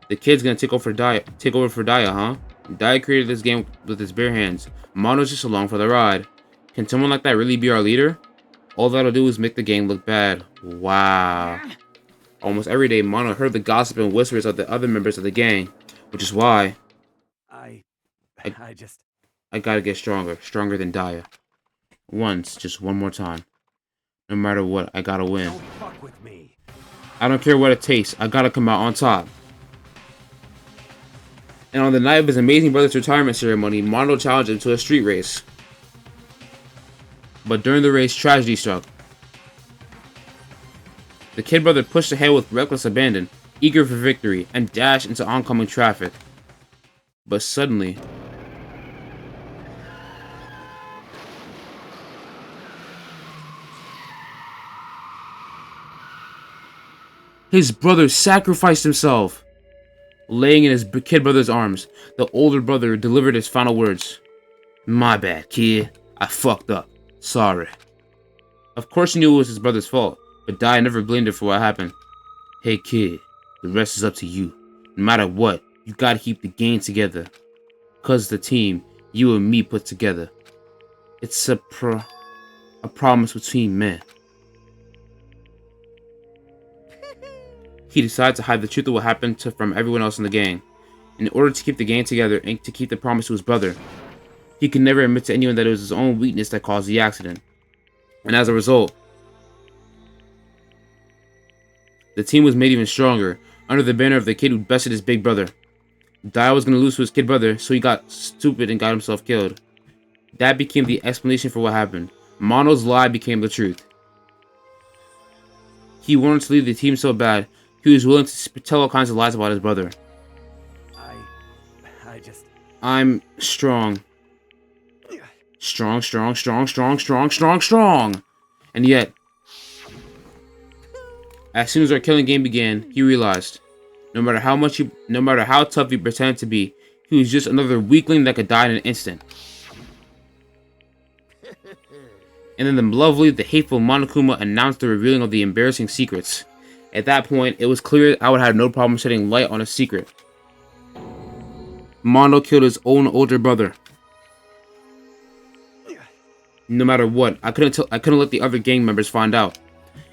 The kid's gonna take over for Daya, huh? Daya created this game with his bare hands. Mondo's just along for the ride. Can someone like that really be our leader? All that'll do is make the gang look bad. Wow. Almost every day, Mondo heard the gossip and whispers of the other members of the gang, which is why I gotta get stronger than Daya. Once, just one more time. No matter what, I gotta win. Don't fuck with me. I don't care what it takes, I gotta come out on top. And on the night of his amazing brother's retirement ceremony, Mondo challenged him to a street race. But during the race, tragedy struck. The kid brother pushed ahead with reckless abandon, eager for victory, and dashed into oncoming traffic. But suddenly... his brother sacrificed himself. Laying in his kid brother's arms, the older brother delivered his final words. "My bad, kid. I fucked up. Sorry." Of course he knew it was his brother's fault, but Dai never blamed him for what happened. "Hey kid, the rest is up to you. No matter what, you gotta keep the gang together. 'Cause the team you and me put together. It's a promise between men." He decided to hide the truth of what happened from everyone else in the gang. In order to keep the gang together and to keep the promise to his brother, he could never admit to anyone that it was his own weakness that caused the accident. And as a result, the team was made even stronger, under the banner of the kid who bested his big brother. Dai was going to lose to his kid brother, so he got stupid and got himself killed. That became the explanation for what happened. Mondo's lie became the truth. He wanted to leave the team so bad, he was willing to tell all kinds of lies about his brother. I'm strong. Strong. And yet, as soon as our killing game began, he realized, no matter how tough he pretended to be, he was just another weakling that could die in an instant. And then the hateful Monokuma announced the revealing of the embarrassing secrets. At that point, it was clear I would have no problem shedding light on a secret. Mondo killed his own older brother. No matter what, I couldn't let the other gang members find out.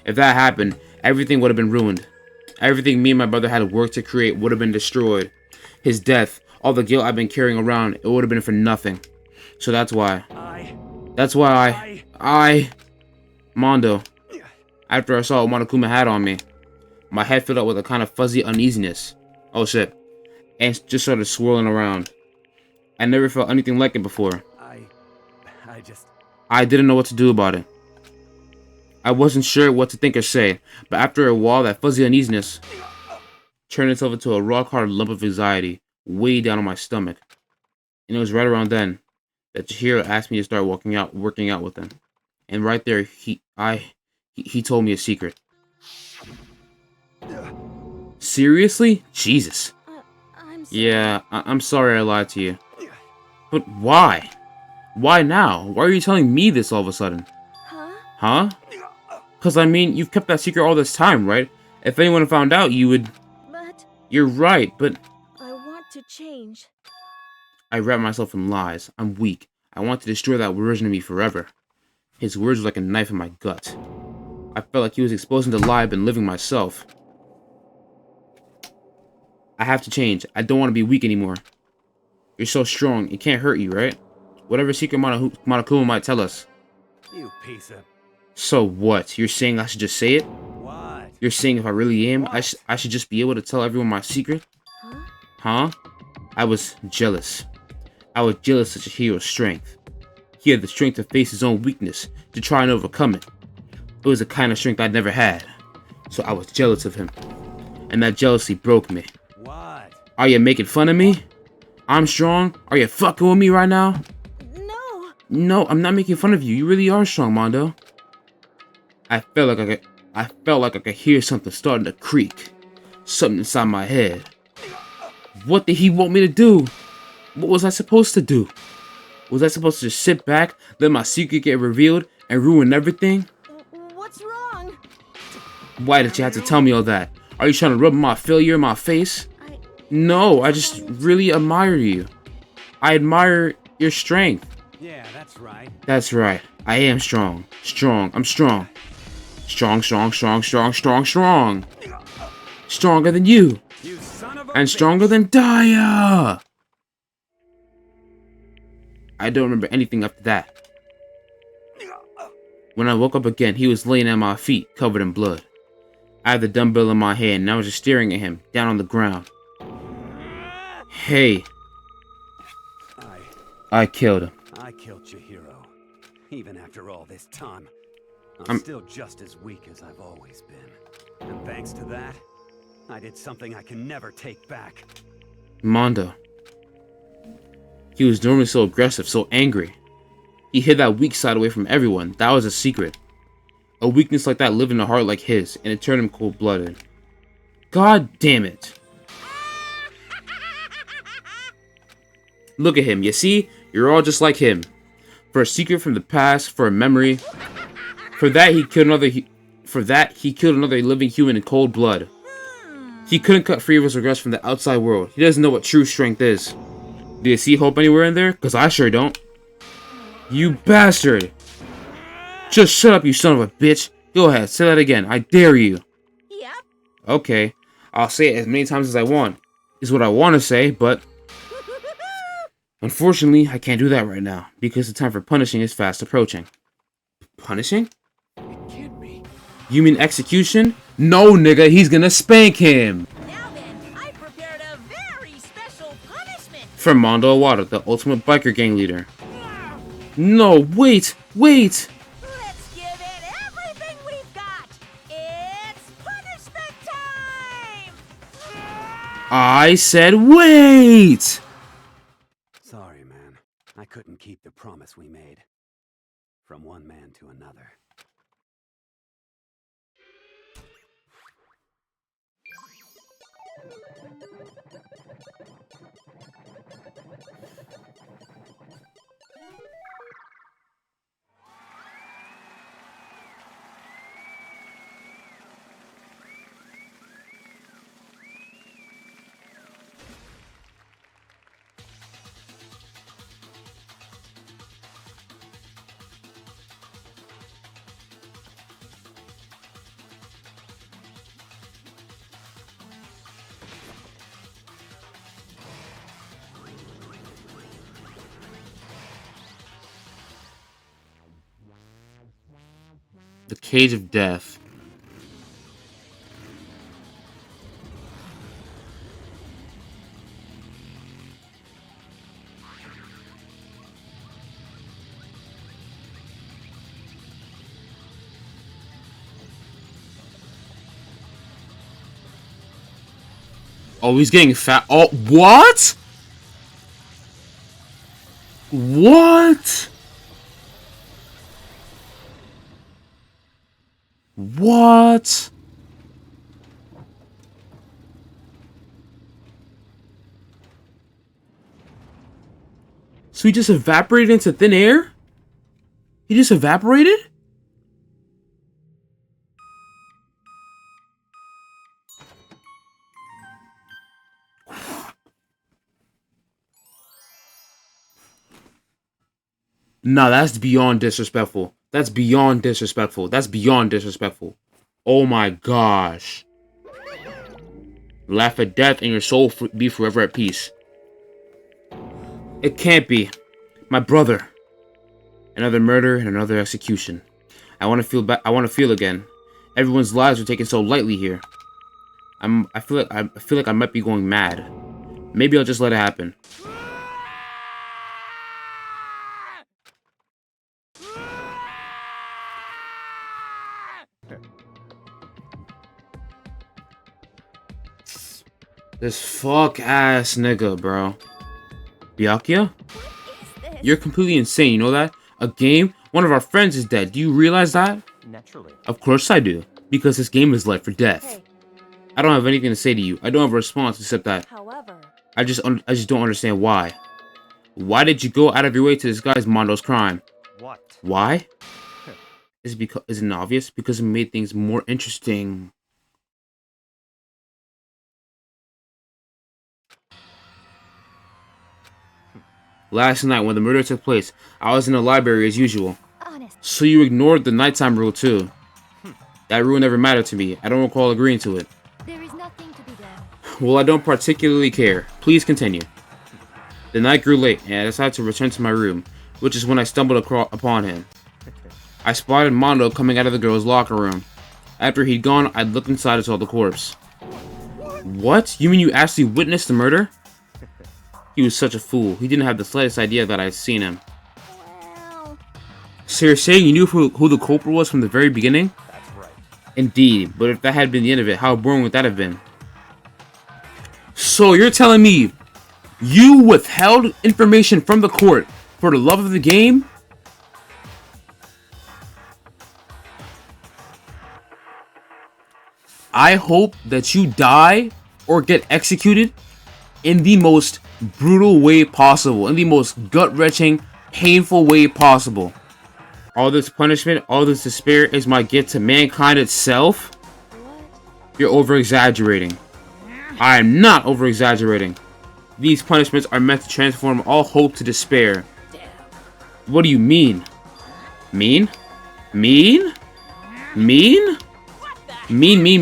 If that happened, everything would have been ruined. Everything me and my brother had worked to create would have been destroyed. His death, all the guilt I've been carrying around, it would have been for nothing. So that's why Mondo, after I saw what Monokuma had on me, my head filled up with a kind of fuzzy uneasiness. Oh shit. And just started swirling around. I never felt anything like it before. I didn't know what to do about it. I wasn't sure what to think or say, but after a while, that fuzzy uneasiness turned itself into a rock-hard lump of anxiety way down on my stomach. And it was right around then that Chihiro asked me to start working out with him. And right there, he told me a secret. Seriously? Jesus. I'm sorry. Yeah, I'm sorry I lied to you. But why? Why now? Why are you telling me this all of a sudden? Huh? Because, I mean, you've kept that secret all this time, right? If anyone found out, you would... But... You're right, but... I want to change. I wrap myself in lies. I'm weak. I want to destroy that version of me forever. His words were like a knife in my gut. I felt like he was exposing the lie I've been living myself. I have to change. I don't want to be weak anymore. You're so strong. It can't hurt you, right? Whatever secret Monokuma might tell us. You piece of... So what? You're saying I should just say it? What? You're saying if I really am, I should just be able to tell everyone my secret? Huh? I was jealous. I was jealous of Chihiro's strength. He had the strength to face his own weakness, to try and overcome it. It was a kind of strength I'd never had. So I was jealous of him. And that jealousy broke me. What? Are you making fun of me? I'm strong? Are you fucking with me right now? No. No, I'm not making fun of you. You really are strong, Mondo. I felt like I could hear something starting to creak. Something inside my head. What did he want me to do? What was I supposed to do? Was I supposed to just sit back, let my secret get revealed, and ruin everything? What's wrong? Why did you have to tell me all that? Are you trying to rub my failure in my face? No, I just really admire you. I admire your strength. Yeah, that's right. That's right. I am strong. I'm strong. Strong. Stronger than you. You son of a And bitch. stronger than Daya. I don't remember anything after that. When I woke up again, he was laying at my feet, covered in blood. I had the dumbbell in my hand, and I was just staring at him, down on the ground. Hey. I killed him. I killed Chihiro. Even after all this time, I'm I'm- still just as weak as I've always been. And thanks to that, I did something I can never take back. Mondo. He was normally so aggressive, so angry. He hid that weak side away from everyone. That was a secret. A weakness like that lived in a heart like his, and it turned him cold-blooded. God damn it. Look at him, you see? You're all just like him. For a secret from the past, for a memory. For that, he killed another living human in cold blood. He couldn't cut free of his regrets from the outside world. He doesn't know what true strength is. Do you see hope anywhere in there? Because I sure don't. You bastard! Just shut up, you son of a bitch. Go ahead, say that again. I dare you. Yep. Okay, I'll say it as many times as I want. Is what I want to say, but... Unfortunately, I can't do that right now, because the time for punishing is fast approaching. Punishing? It can't be. You mean execution? No, nigga, he's gonna spank him! Now then, I prepared a very special punishment. For Mondo Awada, the ultimate biker gang leader. No, wait! Let's give it everything we've got. It's punishment time! I said wait! Sorry, man. I couldn't keep the promise we made. From one man to another. The Cage of Death. Oh, he's getting fat. Oh, what? What? What? So he just evaporated into thin air? He just evaporated? Nah, that's beyond disrespectful. That's beyond disrespectful. That's beyond disrespectful. Oh my gosh. Laugh at death and your soul be forever at peace. It can't be. My brother. Another murder and another execution. I want to feel back. I want to feel again. Everyone's lives are taken so lightly here. I feel like I might be going mad. Maybe I'll just let it happen. This fuck ass nigga, bro. Byakuya? You're completely insane, you know that? A game? One of our friends is dead. Do you realize that? Naturally. Of course I do. Because this game is life or death. Hey. I don't have anything to say to you. I don't have a response except that. However, I just don't understand why. Why did you go out of your way to disguise Mondo's crime? What? Why? Is it obvious? Because it made things more interesting. Last night, when the murder took place, I was in the library as usual. Honest. So you ignored the nighttime rule too. That rule never mattered to me. I don't recall agreeing to it. There is nothing to be done. Well, I don't particularly care. Please continue. The night grew late, and I decided to return to my room, which is when I stumbled upon him. I spotted Mondo coming out of the girl's locker room. After he'd gone, I looked inside and saw the corpse. What? You mean you actually witnessed the murder? He was such a fool. He didn't have the slightest idea that I'd seen him. Well... So you're saying you knew who the culprit was from the very beginning? That's right. Indeed, but if that had been the end of it, how boring would that have been? So you're telling me you withheld information from the court for the love of the game? I hope that you die or get executed in the most brutal way possible, in the most gut-wrenching, painful way possible. All this punishment, all this despair is my gift to mankind itself? You're over-exaggerating. I am not over-exaggerating. These punishments are meant to transform all hope to despair. What do you mean? Mean? Mean? Mean? Mean,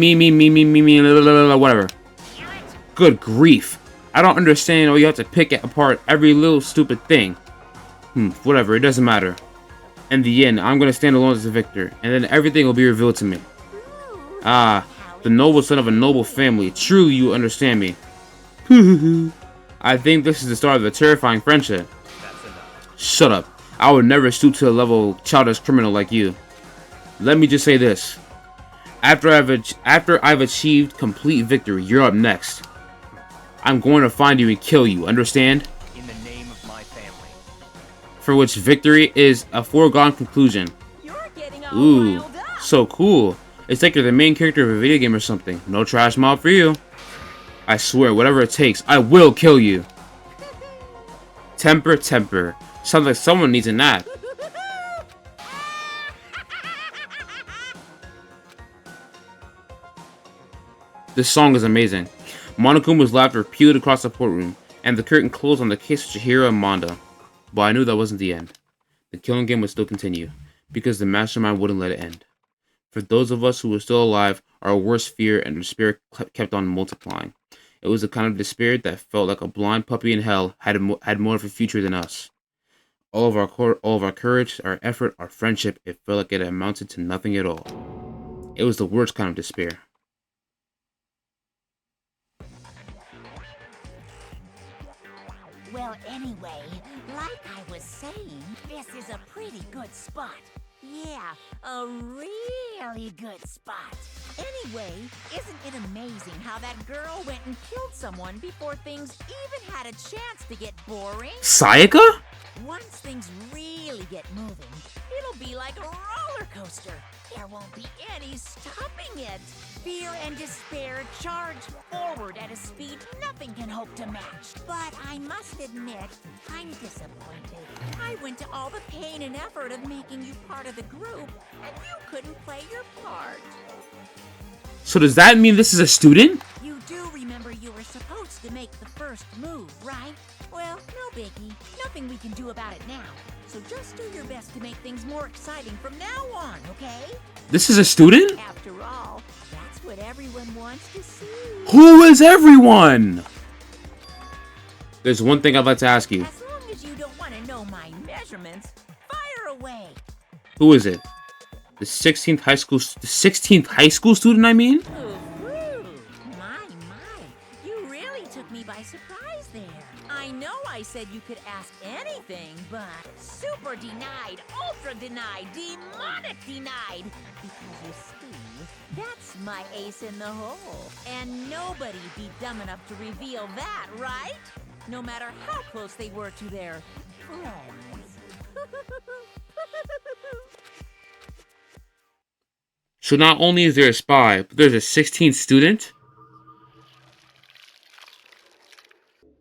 whatever. Good grief. I don't understand why you have to pick apart every little stupid thing. Whatever, it doesn't matter. In the end, I'm gonna stand alone as a victor, and then everything will be revealed to me. Ah, the noble son of a noble family. Truly, you understand me. I think this is the start of a terrifying friendship. Shut up. I would never stoop to the level of childish criminal like you. Let me just say this. After I've achieved complete victory, you're up next. I'm going to find you and kill you, understand? In the name of my family. For which victory is a foregone conclusion. Ooh, so cool. It's like you're the main character of a video game or something. No trash mob for you. I swear, whatever it takes, I will kill you. Temper, temper. Sounds like someone needs a nap. This song is amazing. Monokuma's laughter peeled across the courtroom, and the curtain closed on the case of Chihiro and Mondo. But I knew that wasn't the end. The killing game would still continue, because the mastermind wouldn't let it end. For those of us who were still alive, our worst fear and despair kept on multiplying. It was the kind of despair that felt like a blind puppy in hell had more of a future than us. All of our courage, our effort, our friendship, it felt like it amounted to nothing at all. It was the worst kind of despair. Well, anyway, like I was saying, this is a pretty good spot. Yeah, a really good spot. Anyway, isn't it amazing how that girl went and killed someone before things even had a chance to get boring? Sayaka? Once things really get moving, it'll be like a roller coaster. There won't be any stopping it. Fear and despair charge forward at a speed nothing can hope to match. But I must admit, I'm disappointed. I went to all the pain and effort of making you part of the group, and you couldn't play your part. So does that mean this is a student? You do remember you were supposed to make the first move, right? Well, no biggie. Nothing we can do about it now. So just do your best to make things more exciting from now on, okay? This is a student? After all, that's what everyone wants to see. Who is everyone? There's one thing I'd like to ask you. As long as you don't want to know my measurements, fire away. Who is it? The 16th high school student, I mean? Ooh, my. You really took me by surprise there. I know I said you could ask anything, but super denied, ultra denied, demonic denied. Because you see, that's my ace in the hole. And nobody'd be dumb enough to reveal that, right? No matter how close they were to their friends. So not only is there a spy, but there's a 16th student?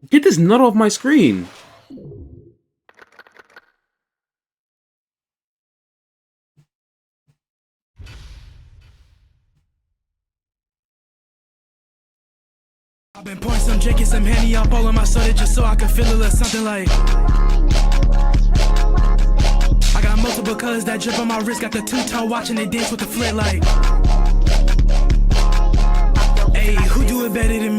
Get this nut off my screen. I've been pouring some drink and some Henny up all on my soda just so I can feel a little something like. I got multiple colors that drip on my wrist, got the two-tone watching they dance with the flit like. Hey, who do it better than me?